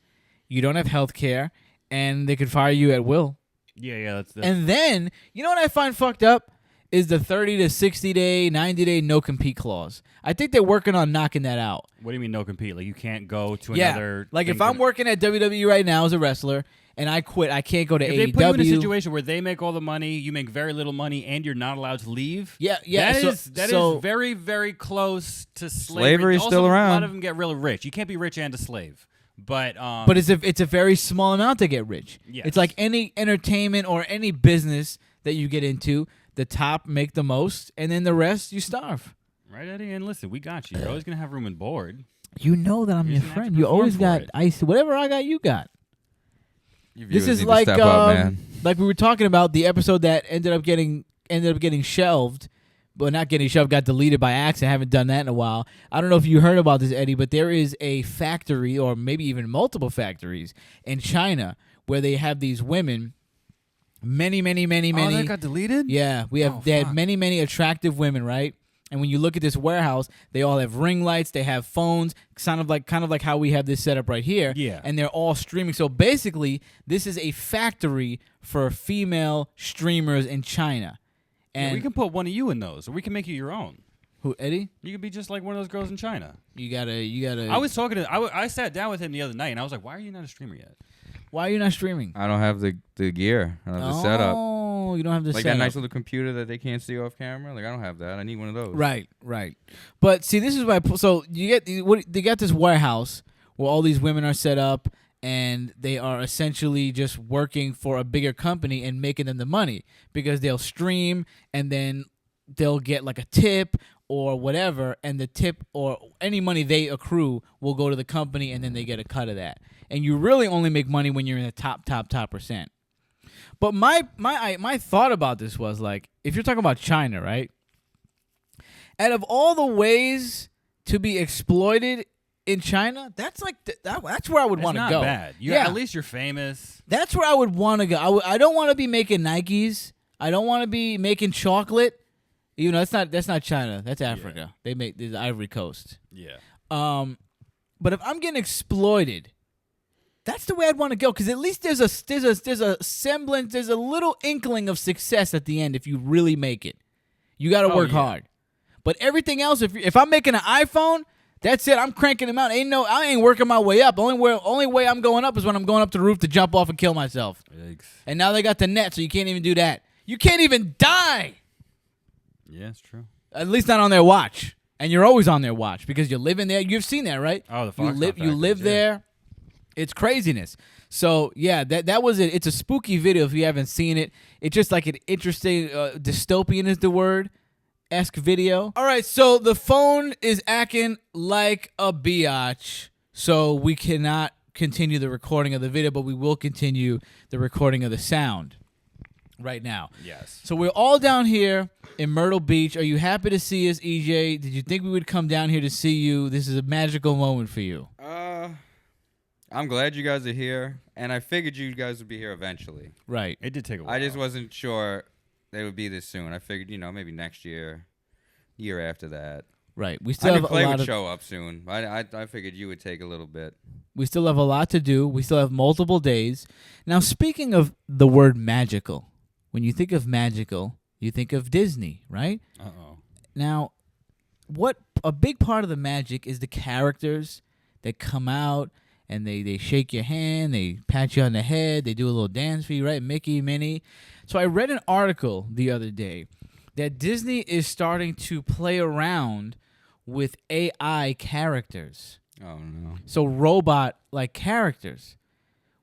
You don't have health care, and they could fire you at will. Yeah, that's And then, you know what I find fucked up? Is the 30 to 60 day, 90 day no compete clause. I think they're working on knocking that out. What do you mean no compete? Like you can't go to Yeah. another. Like if thing I'm working at WWE right now as a wrestler and I quit, I can't go to If AEW. they put you in a situation where they make all the money, you make very little money, and you're not allowed to leave. Yeah. That so is very, very close to slavery. Slavery's Also, still A lot around. of them get really rich. You can't be rich and a slave. But it's a very small amount to get rich. Yes. It's like any entertainment or any business that you get into. The top make the most, and then the rest you starve. right, Eddie, and listen, we got you. You're always gonna have room and board. You know that I'm You're your just gonna have friend. to You perform always for got it. ice. Whatever I got, you got. You This viewers is need to like step up, man. like we were talking about the episode that ended up getting shelved, but not getting shelved, got deleted by accident. I haven't done that in a while. I don't know if you heard about this, Eddie, but there is a factory, or maybe even multiple factories in China, where they have these women. Many. Oh, that got deleted. Yeah, they fuck. had many attractive women, right? And when you look at this warehouse, they all have ring lights, they have phones, kind of like how we have this set up right here. Yeah. And they're all streaming. So basically, this is a factory for female streamers in China. Yeah, And we can put one of you in those, or we can make you your own. who, Eddie? You could be just like one of those girls in China. You gotta. I was talking to. I sat down with him the other night, and I was like, "Why are you not a streamer yet?" Why are you not streaming? I don't have the gear. I don't have the setup. Oh, you don't have the Like setup. that nice little computer that they can't see off camera. Like I don't have that. I need one of those. Right. But see, this is why. So you got this warehouse where all these women are set up, and they are essentially just working for a bigger company and making them the money because they'll stream and then they'll get like a tip or whatever, and the tip or any money they accrue will go to the company, and then they get a cut of that. And you really only make money when you're in the top percent. But my thought about this was like, if you're talking about China, right? Out of all the ways to be exploited in China, that's like that's where I would It's want to not go. bad. Yeah, At least you're famous. that's where I would want to go. I don't want to be making Nikes. I don't want to be making chocolate. You know, that's not China. That's Africa. They make the Ivory Coast. Yeah. But if I'm getting exploited, that's the way I'd want to go, because at least there's a semblance, there's a little inkling of success at the end if you really make it. You got to work yeah. hard. But everything else, if I'm making an iPhone, that's it. I'm cranking them out. I ain't working my way up. Only way I'm going up is when I'm going up to the roof to jump off and kill myself. Yikes. And now they got the net, so you can't even do that. You can't even die. Yeah, it's true. At least not on their watch. And you're always on their watch because you're living there. You've seen that, right? Oh, the you Foxconn live factories, yeah. there. It's craziness. So yeah, that was it. It's a spooky video if you haven't seen it. It's just like an interesting dystopian is the word. Esque video. All right, so the phone is acting like a biatch, so we cannot continue the recording of the video, but we will continue the recording of the sound right now. Yes. So we're all down here in Myrtle Beach. Are you happy to see us, EJ? Did you think we would come down here to see you? This is a magical moment for you. I'm glad you guys are here, and I figured you guys would be here eventually. Right. It did take a while. I just wasn't sure they would be this soon. I figured, maybe next year, year after that. Right. We I still knew have Clay a lot would of show up soon. I figured you would take a little bit. we still have a lot to do. We still have multiple days. Now, speaking of the word magical, when you think of magical, you think of Disney, right? Uh-oh. Now, what a big part of the magic is the characters that come out and they shake your hand, they pat you on the head, they do a little dance for you, right? Mickey, Minnie. So I read an article the other day that Disney is starting to play around with AI characters. Oh, no. So robot-like characters,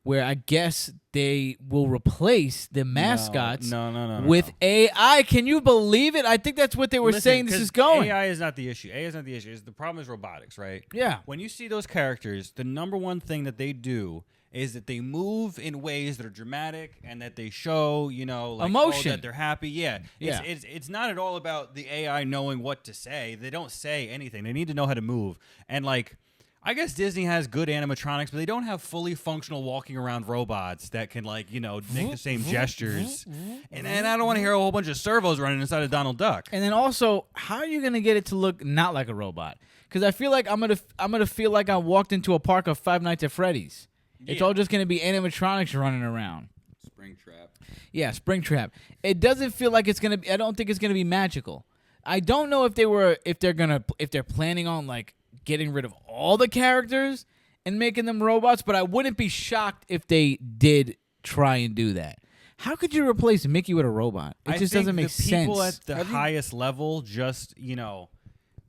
where I guess they will replace the mascots No. with AI. Can you believe it? I think that's what they were Listen, saying this 'cause is going. AI is not the issue. AI is not the issue. The problem is robotics, right? Yeah. When you see those characters, the number one thing that they do is that they move in ways that are dramatic and that they show, like, emotion. that they're happy. Yeah. Yeah. It's not at all about the AI knowing what to say. They don't say anything. They need to know how to move. And, like, I guess Disney has good animatronics, but they don't have fully functional walking around robots that can, like, make the same gestures. And I don't want to hear a whole bunch of servos running inside of Donald Duck. And then also, how are you gonna get it to look not like a robot? Because I feel like I'm gonna feel like I walked into a park of Five Nights at Freddy's. It's Yeah. all just gonna be animatronics running around. Springtrap. Yeah, Springtrap. It doesn't feel like it's gonna be. I don't think it's gonna be magical. I don't know if they're planning on like getting rid of all the characters and making them robots, but I wouldn't be shocked if they did try and do that. How could you replace Mickey with a robot? It just doesn't make sense. I think the people at the highest level just,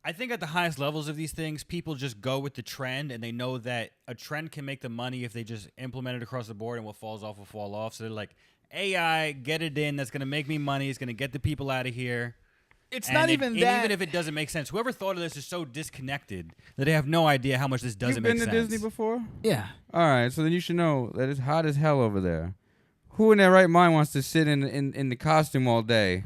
I think at the highest levels of these things, people just go with the trend, and they know that a trend can make them money if they just implement it across the board, and what falls off will fall off. So they're like, AI, get it in. That's going to make me money. It's going to get the people out of here. It's And not it- even and that. even if it doesn't make sense, whoever thought of this is so disconnected that they have no idea how much this doesn't You've make been to sense. Disney before? Yeah. All right, so then you should know that it's hot as hell over there. Who in their right mind wants to sit in the costume all day,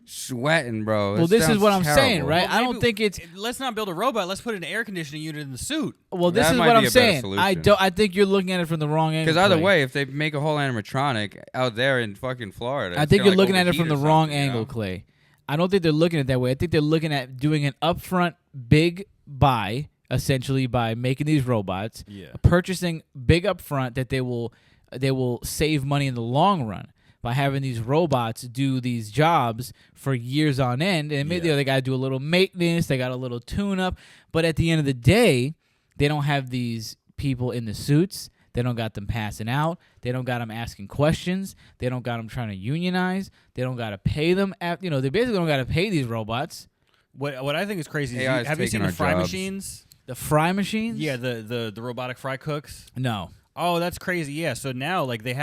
sweating, bro? Well, It this is sounds what I'm saying, terrible. right? Well, I don't think it's. Let's not build a robot. Let's put an air conditioning unit in the suit. Well, this That is might what be I'm a better saying. solution. I think you're looking at it from the wrong angle. Because either Clay. way, if they make a whole animatronic out there in fucking Florida, I it's think gonna, you're like, looking at it from overheat the or wrong something, you angle, know? Clay. I don't think they're looking at it that way. I think they're looking at doing an upfront big buy, essentially by making these robots, Yeah. purchasing big upfront that they will save money in the long run by having these robots do these jobs for years on end. And maybe they got to do a little maintenance, they got a little tune up, but at the end of the day, they don't have these people in the suits. They don't got them passing out. They don't got them asking questions. They don't got them trying to unionize. They don't got to pay them. They basically don't got to pay these robots. What I think is crazy is AI is have you seen taking the our fry jobs. machines? The fry machines? Yeah, the robotic fry cooks. No. Oh, that's crazy. Yeah. So now, like, they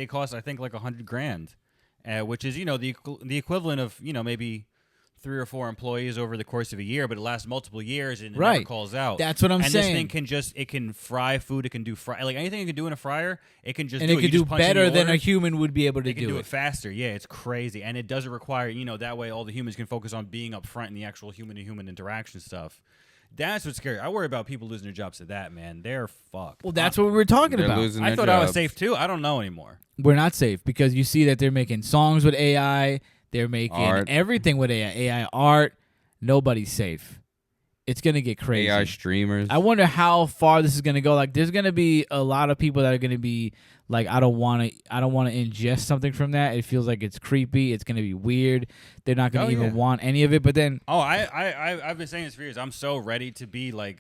cost, I think, like $100,000, which is the equivalent of maybe 3 or 4 employees over the course of a year, but it lasts multiple years and it never Right. calls out. That's what I'm and saying. this thing can fry food. It can do like anything it can do in a fryer. It can just And do it it. could You do just punch in better the than a order. human would be able to It can do do it faster. Yeah, it's crazy, and it doesn't require that way. All the humans can focus on being up front in the actual human-to-human interaction stuff. That's what's scary. I worry about people losing their jobs to that. Man, they're fucked. Well, that's what we were talking They're about. losing I their thought I was jobs. safe too. I don't know anymore. We're not safe because you see that they're making songs with AI. They're making Art. everything with AI. AI art. Nobody's safe. It's going to get crazy. AI streamers. I wonder how far this is going to go. Like, there's going to be a lot of people that are going to be like, I don't want to ingest something from that. It feels like it's creepy. It's going to be weird. They're not going to even want any of it. But then, I've been saying this for years. I'm so ready to be like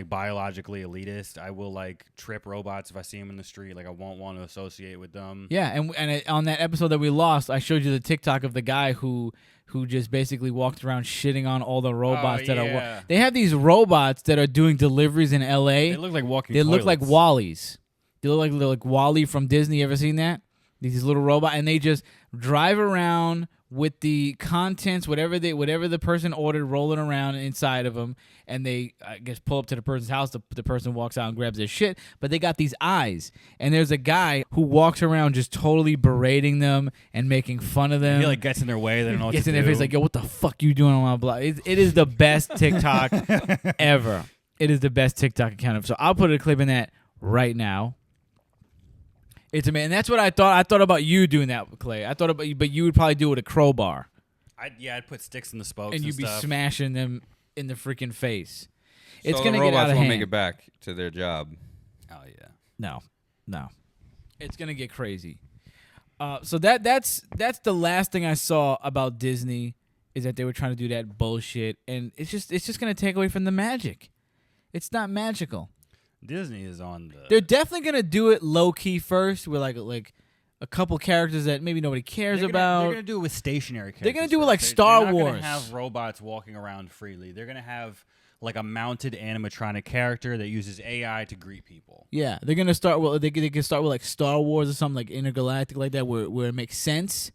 biologically elitist. I will like trip robots if I see them in the street. Like I won't want to associate with them. yeah. And on that episode that we lost, I showed you the TikTok of the guy who who just basically walked around shitting on all the robots that are. yeah. They have these robots that are doing deliveries in L.A. They look like walking. They look like toilets. Wallies. They look like Wally from Disney. You ever seen that? These little robots, and they just drive around with the contents, whatever the person ordered, rolling around inside of them, and they, I guess, pull up to the person's house. The person walks out and grabs their shit, but they got these eyes, and there's a guy who walks around just totally berating them and making fun of them. He like gets in their way. They don't know what Gets to in their do. face like, yo, what the fuck you doing on my block? It is the best TikTok ever. It is the best TikTok account. So I'll put a clip in that right now. It's amazing. And that's what I thought. I thought about you doing that, Clay. I thought about you, but you would probably do it with a crowbar. I'd put sticks in the spokes And you'd be stuff. smashing them in the freaking face. It's So going to the get out robots of won't hand. make it back to their job. Oh yeah. No. It's going to get crazy. So that's the last thing I saw about Disney is that they were trying to do that bullshit. And it's just going to take away from the magic. It's not magical. Disney is on the. They're definitely going to do it low-key first with like a couple characters that maybe nobody cares about. They're gonna do it with stationary characters. They're gonna do it first. like They're Star not Wars. Gonna have robots walking around freely. They're gonna have like a mounted animatronic character that uses AI to greet people. Yeah, they're gonna start. Well, they can start with like Star Wars or something like intergalactic like that, where it makes sense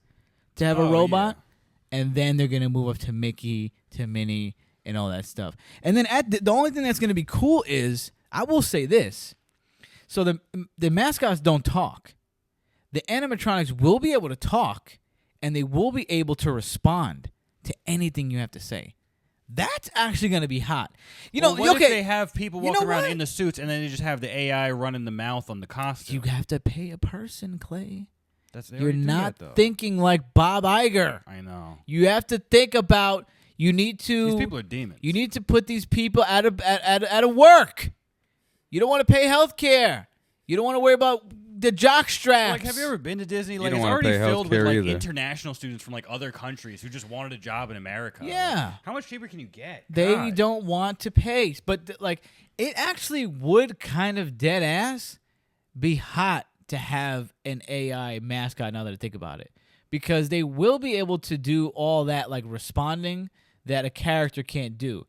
to have a robot, and then they're gonna move up to Mickey, to Minnie, and all that stuff. And then the only thing that's gonna be cool is I will say this: so the mascots don't talk. The animatronics will be able to talk, and they will be able to respond to anything you have to say. That's actually going to be hot. You know, what okay. if they have people You know walking around what? in the suits, and then they just have the AI running the mouth on the costume? You have to pay a person, Clay. They You're already do not that, though. thinking like Bob Iger. I know. You have to think about. You need to. These people are demons. You need to put these people out of work. You don't want to pay health care. You don't want to worry about the jock straps. Like, have you ever been to Disney? Like, don't it's wanna already pay filled with healthcare like either. international students from like other countries who just wanted a job in America. Yeah. Like, how much cheaper can you get? They God. don't want to pay. But like, it actually would kind of dead ass be hot to have an AI mascot. Now that I think about it, because they will be able to do all that like responding that a character can't do,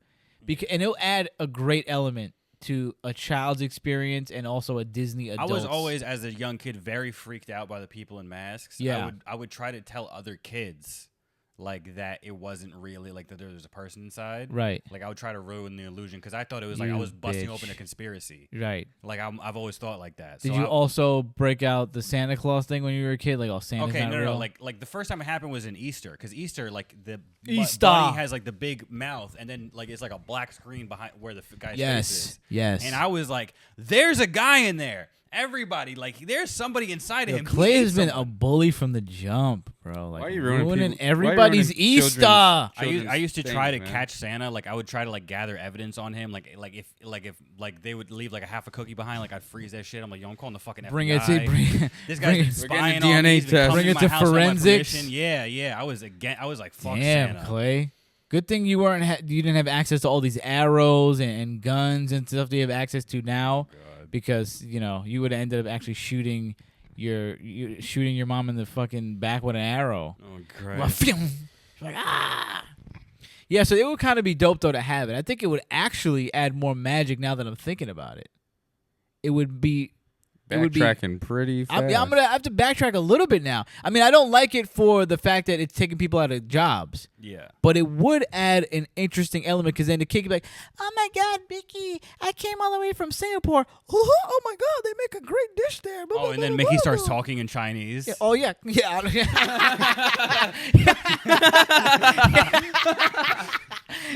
and it'll add a great element to a child's experience and also a Disney adult. I was always, as a young kid, very freaked out by the people in masks. Yeah. I would try to tell other kids like that it wasn't really like that there was a person inside. Right. Like I would try to ruin the illusion because I thought it was like I You was busting bitch. open a conspiracy. Right. Like I've always thought like that. Did So you I- also break out the Santa Claus thing when you were a kid? Like, oh, Santa's Okay, not no, real? no. Like the first time it happened was in Easter, because Easter, like the Easter. bunny has like the big mouth, and then like it's like a black screen behind where the guy's face is. Yes. And I was like, "There's a guy in there." Everybody, like, there's somebody inside of Yo, him. Clay He has ate been someone. a bully from the jump, bro. Like, Why are you ruining people- everybody's why are you ruining Easter. children's- I used to try to things, man. catch Santa. Like I would try to like gather evidence on him. Like if they would leave like a half a cookie behind, like I'd freeze that shit. I'm like, yo, I'm calling the fucking Bring FBI. it to bring. This bring guy's it- been We're getting spying a on me. DNA He's been test. coming Bring to it my to house without my forensics. permission. Yeah. I was like, fuck Damn, Santa. Clay. Good thing you you didn't have access to all these arrows and guns and stuff that you have access to now, because you would have ended up actually shooting your mom in the fucking back with an arrow. Oh, Like, great. phew. Like, ah. Yeah, so it would kind of be dope though to have it. I think it would actually add more magic now that I'm thinking about it. It would be. It would be. Backtracking pretty fast. I'm gonna have to backtrack a little bit now. I mean, I don't like it for the fact that it's taking people out of jobs, Yeah. but it would add an interesting element because then the kid could be like, "Oh my God, Mickey, I came all the way from Singapore. Oh my God, they make a great dish there." Blah, Oh, blah, and then blah, Mickey blah, starts blah." talking in Chinese. Yeah, oh yeah.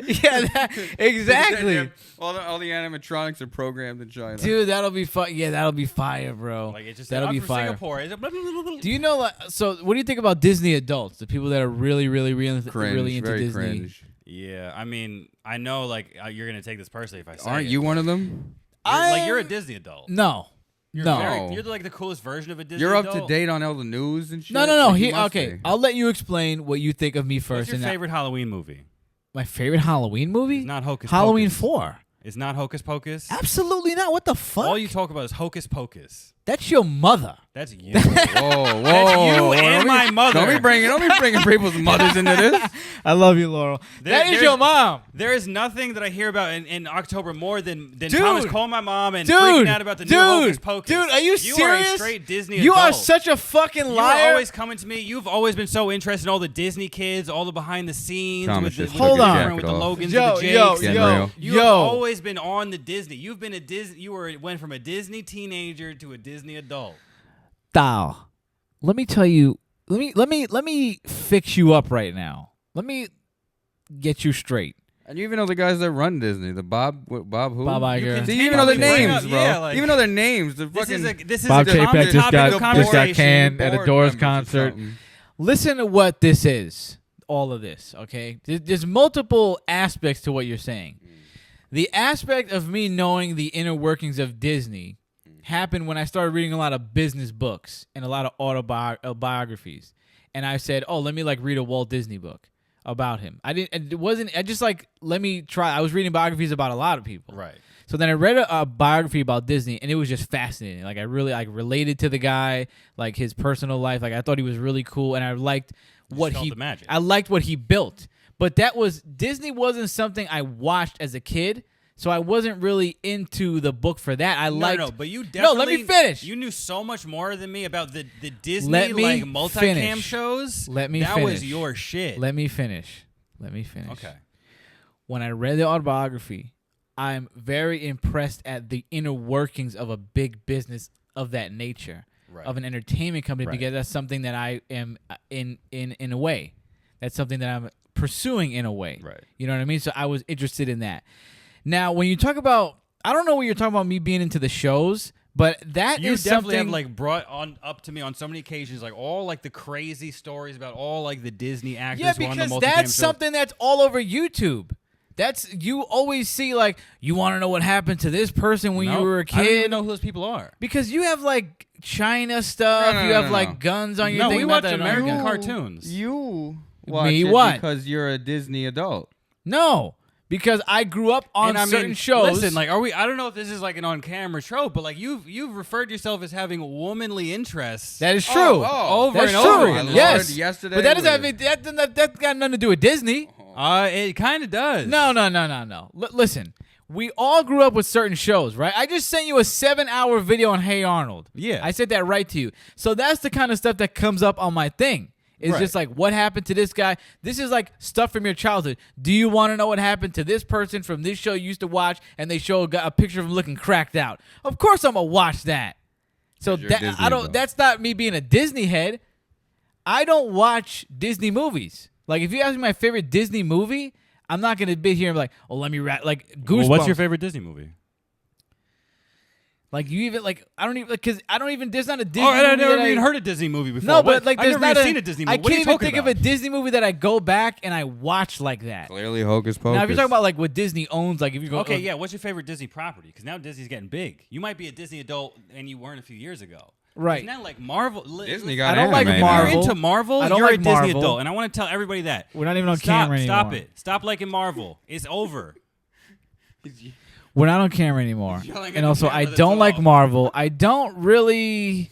Yeah, exactly. all the animatronics are programmed in China. Dude, that'll be fun. Yeah, that'll be fire, bro. Like it just that'll I'm be from fire. Singapore. Is it Do you know? Like, so, what do you think about Disney adults? The people that are really, really, really, Cringe, really into very Disney. cringe. Yeah, I mean, I know like you're gonna take this personally if I say Aren't it. you one of them? You're a Disney adult. No, You're no, very- You're like the coolest version of a Disney You're up adult. to date on all the news and shit. no. Like, you Here, must okay, be. I'll let you explain what you think of me What's first. your and favorite Halloween movie? my favorite Halloween movie? It's not Hocus Halloween Pocus. 4. It's not Hocus Pocus. Absolutely not. What the fuck? All you talk about is Hocus Pocus. That's your mother. That's you. Whoa, That's you and my mother. Don't be bringing people's mothers into this. I love you, Laurel. That is your mom. There is nothing that I hear about in October more than Dude. Thomas calling my mom and freaking out about the new Hocus Pocus. Dude, are you You are a serious? straight Disney You are adult. such a fucking You liar. are always coming to me. You've always been so interested in all the Disney kids, all the behind the scenes Thomas, with the, just with Hold the on. different- with the Jack it Logans Yo, and the Jakes. yo, Getting yo, real. You have yo. always been on the Disney. You've been a Disney. Went from a Disney teenager to a Disney adult. Thou. Let me tell you. Let me fix you up right now. Let me get you straight. And you even know the guys that run Disney, the Bob who? Bob Iger. See, you even know their Continually bring names, up- bro. yeah, like- Even know their names. The This is fucking a Bob common Chapek just topic of got conversation. canned at a board Doors members or concert. something. Listen to what this is. All of this, okay? There's multiple aspects to what you're saying. The aspect of me knowing the inner workings of Disney happened when I started reading a lot of business books and a lot of autobiographies. And I said, "Oh, let me like read a Walt Disney book about him." I didn't. It wasn't. I just like let me try. I was reading biographies about a lot of people. Right. So then I read a biography about Disney, and it was just fascinating. Like I really like related to the guy, like his personal life. Like I thought he was really cool, and I liked what felt he. the magic. I liked what he built. But that was Disney wasn't something I watched as a kid, so I wasn't really into the book for that. I liked. No, but you definitely. No, let me finish. You knew so much more than me about the Disney Let me like multicam finish. shows. Let me That finish. was your shit. Let me finish. Okay. When I read the autobiography, I'm very impressed at the inner workings of a big business of that nature, Right. of an entertainment company, Right. because that's something that I am in a way. That's something that I'm pursuing in a way. Right. You know what I mean? So I was interested in that. Now, when you talk about, I don't know what you're talking about me being into the shows, but that You is definitely something have like brought on up to me on so many occasions, like all like the crazy stories about all like the Disney actors. Yeah, who are on the because multicam that's shows. something that's all over YouTube. That's you always see like you want to know what happened to this person when you Nope. were a I don't kid. even know who those people are. Because you have like China stuff, No, you have no. like guns on your No, thing. we not watch that I don't have American guns. cartoons. You watch Me it what? because you're a Disney adult. No, because I grew up on And I certain mean, shows. Listen, like, are we? I don't know if this is like an on-camera trope, but like you've referred yourself as having womanly interests. that is true. over That's and true. over My again. Lord, Yes, yesterday but that was- doesn't that got nothing to do with Disney. It kind of does. No. Listen, we all grew up with certain shows, right? I just sent you a 7-hour video on Hey Arnold. Yeah. I said that right to you. So that's the kind of stuff that comes up on my thing. It's Right. just like, what happened to this guy? This is like stuff from your childhood. Do you want to know what happened to this person from this show you used to watch, and they show a picture of him looking cracked out? Of course I'm gonna watch that. So 'Cause you're a that Disney I don't. adult. That's not me being a Disney head. I don't watch Disney movies. Like if you ask me my favorite Disney movie, I'm not gonna be here and be like, oh, let me like Goosebumps. Well, what's your favorite Disney movie? Like you even like I don't even because I don't even there's not a Disney. Oh, I movie never that even heard a Disney movie before. No, but What? like I've there's never not even seen a Disney movie. I What are can't you even talking think about? of a Disney movie that I go back and I watch like that. Clearly, Hocus Pocus. Now, if you're talking about like what Disney owns, like if you go Okay, yeah. What's your favorite Disney property? Because now Disney's getting big. You might be a Disney adult and you weren't a few years ago. Right. Now, like Marvel. Disney I got don't like anime now. Marvel. You're into Marvel. I don't You're like a Disney Marvel. adult, and I want to tell everybody that. We're not even on Stop, camera stop anymore. it. Stop liking Marvel. It's over. We're not on camera anymore. Yelling at And the also, camera, I that's don't like all. Marvel. I don't really.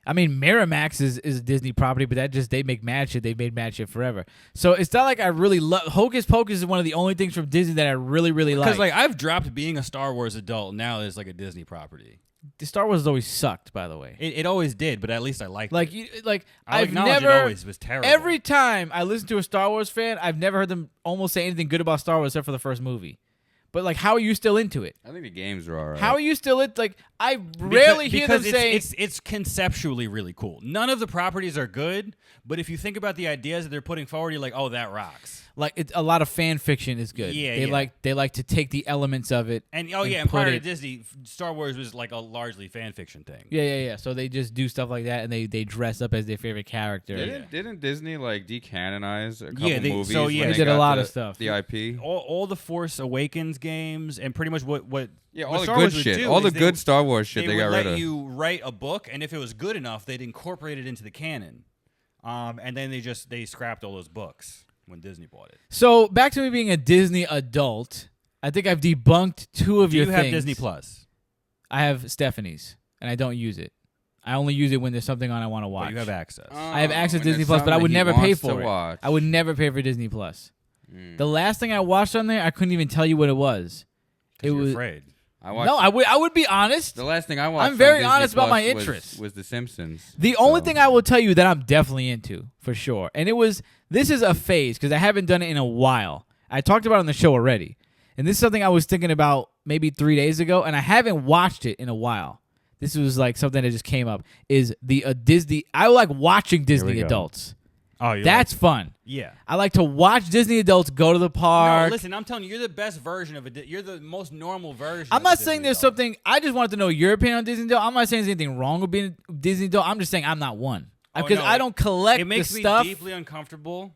I mean, Miramax is a Disney property, but that just they make mad shit. They've made mad shit forever. So it's not like I really love Hocus Pocus is one of the only things from Disney that I really like. Because like I've dropped being a Star Wars adult. Now it's like a Disney property. The Star Wars has always sucked, by the way. It always did, but at least I liked Like it. you, like I'll I've acknowledge never it always was terrible. every time I listen to a Star Wars fan, I've never heard them almost say anything good about Star Wars except for the first movie. But like, how are you still into it? I think the games are alright. How are you still into like? I rarely hear them because say. it's conceptually really cool. None of the properties are good, but if you think about the ideas that they're putting forward, you're like, oh, that rocks. Like it's a lot of fan fiction is good. Yeah, they yeah. they like to take the elements of it. And And and prior put to it- Disney, Star Wars was like a largely fan fiction thing. Yeah. So they just do stuff like that, and they dress up as their favorite character. Didn't Disney like decanonize a couple Yeah, movies? so, when yeah. They they did a got lot the- of stuff. The IP. All the Force Awakens games, and pretty much what Yeah, what all the Star good Wars would shit. do All the is good Star Wars shit they would got let rid of. you write a book, and if it was good enough, they'd incorporate it into the canon. And then they scrapped all those books when Disney bought it. So back to me being a Disney adult. I think I've debunked two of Do your you have things. Disney Plus? I have Stephanie's, and I don't use it. I only use it when there's something on I want to watch. But you have access. I have access to when Disney there's Plus, but I would something he never pay wants for to it. watch. I would never pay for Disney Plus. The last thing I watched on there, I couldn't even tell you what it was. It You're was afraid. I would be honest. The last thing I watched. I'm very on Disney honest about Plus my was- interests. Was The Simpsons. The only thing I will tell you that I'm definitely into for sure, and this is a phase because I haven't done it in a while. I talked about it on the show already, and this is something I was thinking about maybe 3 days ago, and I haven't watched it in a while. This was like something that just came up. Is the Disney? I like watching Disney go. adults. Oh, That's fun. Yeah. I like to watch Disney adults go to the park. No, listen, I'm telling you, you're the best version of it. You're the most normal version. I'm of not a saying Disney there's adult. something. I just wanted to know your opinion on Disney adult. I'm not saying there's anything wrong with being a Disney adult. I'm just saying I'm not one because no, I don't collect It makes the me stuff. deeply uncomfortable.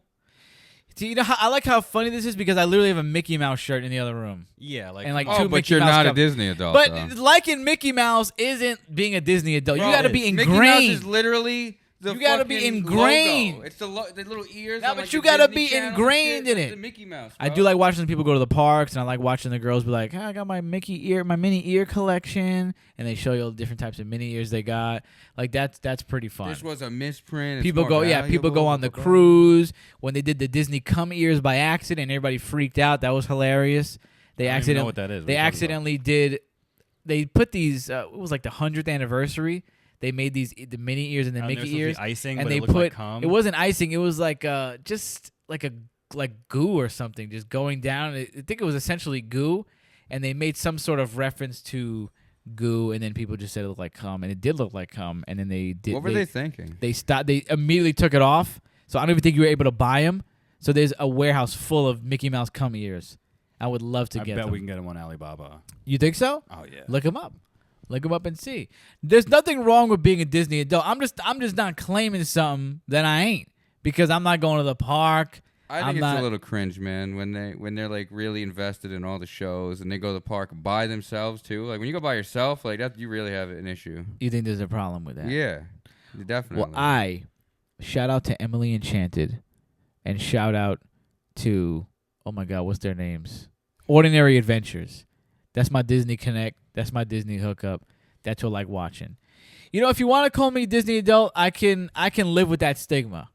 See, you know, I like how funny this is because I literally have a Mickey Mouse shirt in the other room. Yeah, like And, like, come two on. Oh, but Mickey you're Mouse not a cup. Disney adult. But though. liking Mickey Mouse isn't being a Disney adult. Bro, You got to be Mickey Mouse ingrained. is literally the You gotta be fucking ingrained. logo. It's the little ears. No, on, but like, you the gotta Disney be Channel and ingrained shit. in It's it. The Mickey Mouse. I bro. do like watching people go to the parks, and I like watching the girls be like, "Hey, I got my my mini ear collection," and they show you all the different types of mini ears they got. Like that's pretty fun. This was a misprint. It's People more go, people go valuable, on the blah, blah, blah. cruise. When they did the Disney Come ears by accident, everybody freaked out. That was hilarious. They I don't even know what that is. What They are you talking accidentally did. They put these. It was like the 100th anniversary. They made the mini ears and the And they're Mickey supposed to be ears, icing, and but they it looked put like cum. it wasn't icing. It was like just like goo or something, just going down. I think it was essentially goo, and they made some sort of reference to goo, and then people just said it looked like cum, and it did look like cum, and then they did. What were they thinking? They stopped. They immediately took it off. So I don't even think you were able to buy them. So there's a warehouse full of Mickey Mouse cum ears. I would love to I get bet them. we can get them on Alibaba. You think so? Oh yeah. Look them up. Look them up and see. There's nothing wrong with being a Disney adult. I'm just not claiming something that I ain't because I'm not going to the park. I think it's a little cringe, man, when they're like really invested in all the shows and they go to the park by themselves too. Like when you go by yourself, like that, you really have an issue. You think there's a problem with that? Yeah, definitely. Well, shout out to Emily Enchanted, and shout out to oh my God, what's their names? Ordinary Adventures. That's my Disney Connect. That's my Disney hookup. That's what I like watching. You know, if you want to call me Disney adult, I can live with that stigma.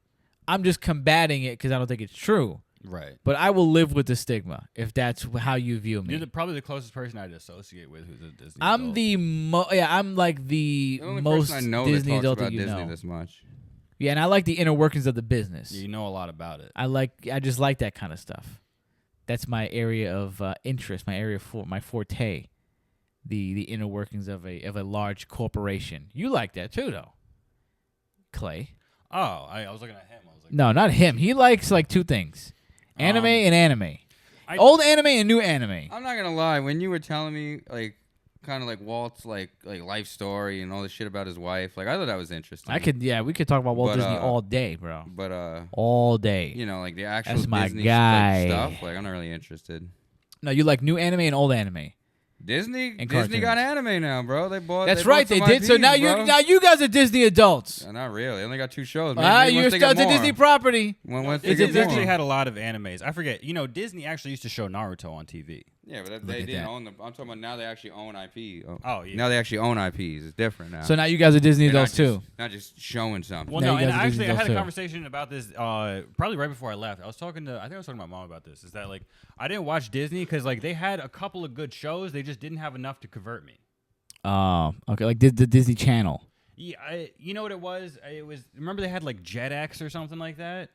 I'm just combating it because I don't think it's true. Right. But I will live with the stigma if that's how you view me. You're probably the closest person I'd associate with who's a Disney. I'm adult. I'm like the the only most person I know Disney that talks adult about that you Disney know. this much. Yeah, and I like the inner workings of the business. You know a lot about it. I just like that kind of stuff. That's my area of interest, my forte. The inner workings of a large corporation. You like that too, though, Clay. Oh, I was looking at him. I was like, No, not him. He likes like two things: anime and anime. Old anime and new anime. I'm not gonna lie. When you were telling me like kind of like Walt's like life story and all this shit about his wife, like I thought that was interesting. We could talk about Walt But, Disney all day, bro. But All day. you know, like the actual That's my Disney guy. stuff, like I'm not really interested. No, you like new anime and old anime. Disney And Disney got cartoons. anime now, bro. They bought. That's they right, bought they some did. So IPs, now bro. you guys are Disney adults. Not really. They only got 2 shows. Maybe You're once they still get to more. Disney property. Once they Disney's get actually more. had a lot of animes. I forget. You know, Disney actually used to show Naruto on TV. Yeah, but Look they at didn't that. own them. I'm talking about now they actually own IP. Oh, yeah. Now they actually own IPs. It's different now. So now you guys are Disney They're not adults too. Not just showing something. Well, Now no, you and guys are Disney actually, I had adults a too. conversation about this probably right before I left. I think I was talking to my mom about this. Is that like I didn't watch Disney because like they had a couple of good shows, they just didn't have enough to convert me. Okay, like the Disney Channel. Yeah, you know what it was? It was remember they had like JetX or something like that.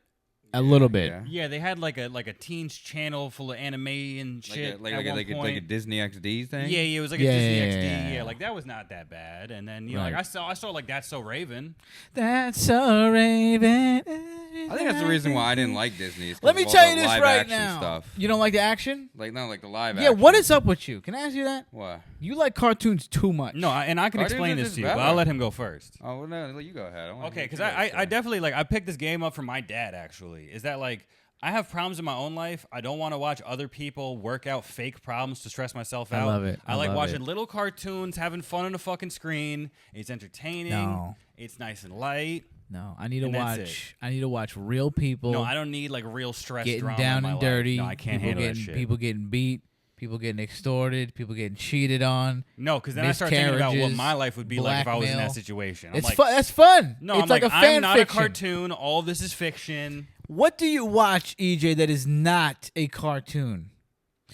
A little bit. Yeah. Yeah, they had like a teens channel full of anime and shit. Like at one a point. Disney XD thing. Yeah, it was like Yeah, a Disney yeah, XD. yeah, Yeah, yeah. like that was not that bad. And then you know, Right. like I saw like That's So Raven. That's so Raven. I think that's the reason why I didn't like Disney. is 'cause Let me of all tell the you this live right action now. Stuff. You don't like the action? Like no, like the live Yeah. action. What is up with you? Can I ask you that? What? You like cartoons too much. No, and I can Cartoons explain are this just to you, but better. I'll let him go first. Oh well, no, you go ahead. I wanna Okay, hear because what you I gotta say. definitely like I picked this game up from my dad. Actually, is that like I have problems in my own life. I don't want to watch other people work out fake problems to stress myself I out. love it. I I like love watching it. little cartoons, having fun on the fucking screen. It's entertaining. No. It's nice and light. No, I need to And that's watch. I need to watch real people No, I don't need like real stress getting drama down in my and life. dirty. No, I can't people handle getting, that shit. People getting beat. people getting extorted, people getting cheated on. No, because then I start thinking about what miscarriages, my life would be like if I was in that blackmail. situation. I'm It's like, fun. That's fun. no, it's I'm like like, a fan I'm not fiction. a cartoon. All this is fiction. What do you watch, EJ, that is not a cartoon?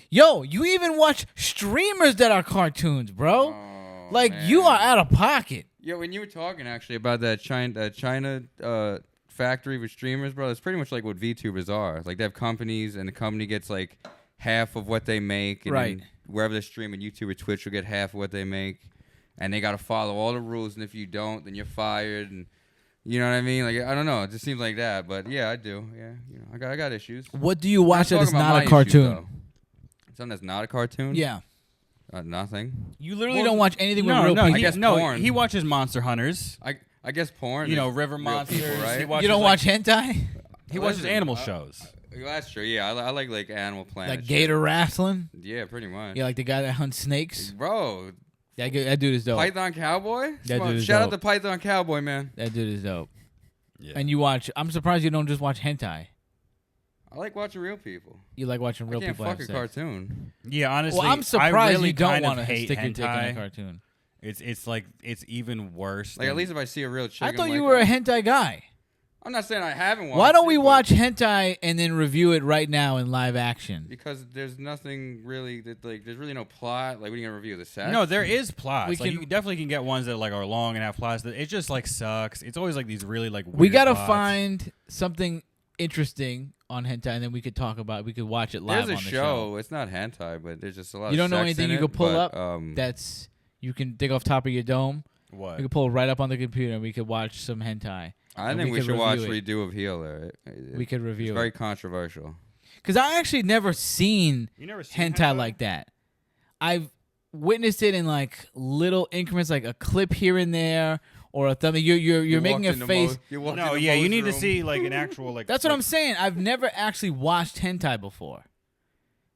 Yo, you even watch streamers that are cartoons, bro. Oh, like man. you are out of pocket. Yeah, when you were talking actually about that China factory with streamers, bro, it's pretty much like what VTubers are. Like they have companies, and the company gets like half of what they make, and Right. then wherever they're streaming, YouTube or Twitch will get half of what they make, and they got to follow all the rules. And if you don't, then you're fired. And you know what I mean? Like I don't know, it just seems like that. But yeah, I do. Yeah, you know, I got issues. What do you watch that I'm is talking about not my a issues, cartoon? though. Something that's not a cartoon? Yeah. Nothing. You literally Well, don't watch anything with No, real no, people. I guess no. porn. He watches Monster Hunters. I guess porn. You know, is River real Monsters. people, right? He watches, You don't like, watch hentai? He watches Listen, animal shows. Well, that's true. Yeah, I like Animal Planet. Like shit. gator wrestling? Yeah, pretty much. Yeah, like the guy that hunts snakes? Bro, That dude is dope. Python Cowboy? That dude is Shout out dope. to Python Cowboy, man. That dude is dope. Yeah. And you watch, I'm surprised you don't just watch hentai. I like watching real people. You like watching real I can't people fuck have a sex. cartoon. Yeah, honestly, Well, I'm I surprised really you don't kind of want to hate stick your dick in a hentai. cartoon. It's like it's even worse. Like, at than- least if I see a real chick, I I'm thought like, you were a hentai guy. I'm not saying I haven't watched Why don't we it, but- watch hentai and then review it right now in live action? Because there's nothing really, there's really no plot. Like, what are you going to review? The sex? No, there is plots. We Like, can- you definitely can get ones that like are long and have plots. That it just like sucks. It's always like these really like. We weird gotta plots. find something interesting on hentai, and then we could talk about. We could watch it live There's a on the show. It's not hentai, but there's just a lot You of don't know sex anything in you it, could pull but, up that's you can dig off top of your dome. What? We could pull it right up on the computer, and we could watch some hentai. I and think we we could should watch review it. Redo of Healer. We could It's review very it controversial. because I actually never seen You never seen hentai like that. I've witnessed it in like little increments, like a clip here and there, or a thumb. You're making a face. No, yeah, you need to see like an actual like. That's what I'm saying. I've never actually watched hentai before.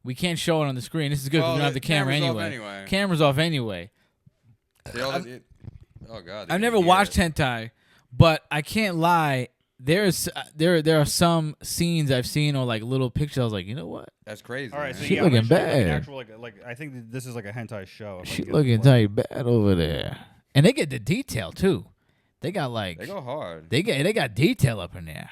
We can't show it on the screen. This is good because Well, we don't have the camera camera's off anyway. anyway. Camera's off anyway. Oh god. I've never watched hentai, but I can't lie. There are some scenes I've seen or like little pictures. I was like, you know what? That's crazy. All right, so man. She yeah, I'm looking gonna show you, like, an bad. actual, like I think that this is like a hentai show. if I She can get looking it. tight bad over there, and they get the detail too. They got like They go hard. they got detail up in there.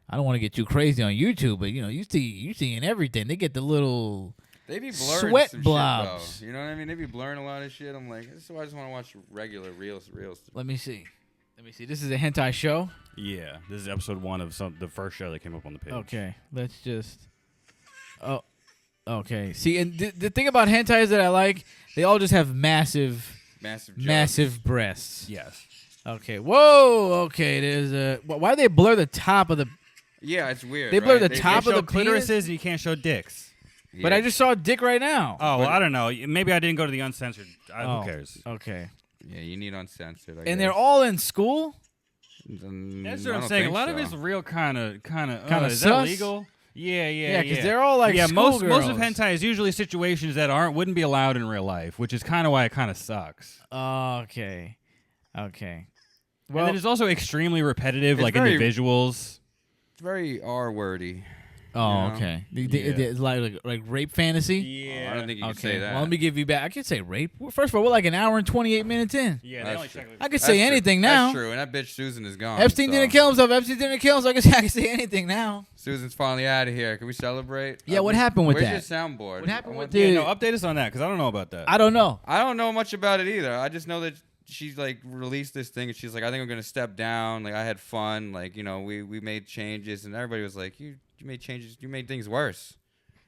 I don't want to get too crazy on YouTube, but you know you seeing everything. They get the little They be blurring sweat some blobs. shit, though. You know what I mean? They be blurring a lot of shit. I'm like, this is why I just want to watch regular, real. Let me see. This is a hentai show. Yeah, this is episode 1 of the first show that came up on the page. Okay, let's just. Oh, okay. See, and the thing about hentai is that I like they all just have massive breasts. Yes. Okay. Whoa. Okay. There's a. Why do they blur the top of the? Yeah, it's weird. They blur right? the top Show of the penis. clitorises and you can't show dicks. Yeah. But I just saw a dick right now. Oh, well, But- I don't know. Maybe I didn't go to the uncensored. Oh. Who cares? Okay. Yeah, you need uncensored. I And they're guess. all in school. That's I what I'm don't saying. A think lot of so. it's real kind of. Kinda Is sus? that legal? Yeah. Yeah, 'cause they're all like most of schoolgirls. hentai is usually situations that wouldn't be allowed in real life, which is kind of why it kind of sucks. Okay. And Well, then it's also extremely repetitive, It's like very- in the visuals. It's very R-wordy. oh, know? okay. Yeah. It's like rape fantasy. Yeah. I don't think you can Okay. say that. Well, let me give you back. I can say rape. Well, first of all, we're like an hour and 28 minutes in. Yeah, That's they only true. check. I could That's say true. anything now. That's true, and that bitch Susan is gone. Epstein so. didn't kill himself. Epstein didn't kill himself. I can say anything now. Susan's finally out of here. Can we celebrate? Yeah, what happened with Where's that? your soundboard? What happened I with want- the- Yeah, no, update us on that because I don't know about that. I don't know. I don't know much about it either. I just know that she's like released this thing, and she's like, I think I'm gonna step down. Like I had fun. Like we made changes, and everybody was like, you made changes. You made things worse.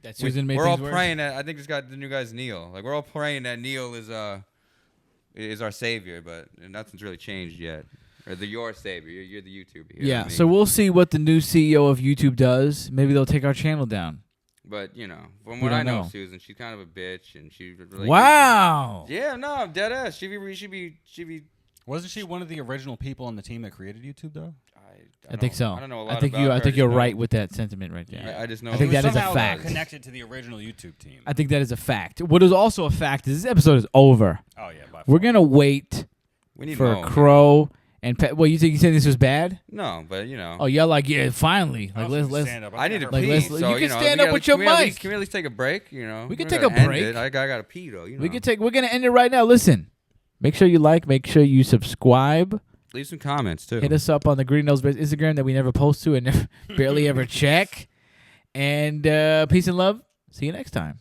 That Susan made We're all things worse. praying that I think the new guy's Neil. Like we're all praying that Neil is our savior, but nothing's really changed yet. Or your savior. You're the YouTuber. Here, Yeah, not me. so we'll see what the new CEO of YouTube does. Maybe they'll take our channel down. But from We what don't I know, know. Susan, she's kind of a bitch, and she really Wow. Yeah, no, I'm dead ass. She be. Wasn't she one of the original people on the team that created YouTube though? I think so. I don't know a lot I think about her. I think just you're know- right with that sentiment right there. I just know. I think She was that is a somehow fact. Connected to the original YouTube team. I think that is a fact. What is also a fact is this episode is over. Oh yeah, by We're far. gonna wait we need for Mo. Crow And well, you think you said this was bad? No, but you know. Oh, y'all like finally I like was let's. stand up. I need to Like, pee. let's- So, you can know, stand we up with your mic. Can we at least take a break? You know, We can We're take gonna a end break. it. I gotta pee though. You know. We're gonna end it right now. Listen, make sure you like, make sure you subscribe. Leave some comments too. Hit us up on the Green Nose Bears Instagram that we never post to and never, barely ever check. And peace and love. See you next time.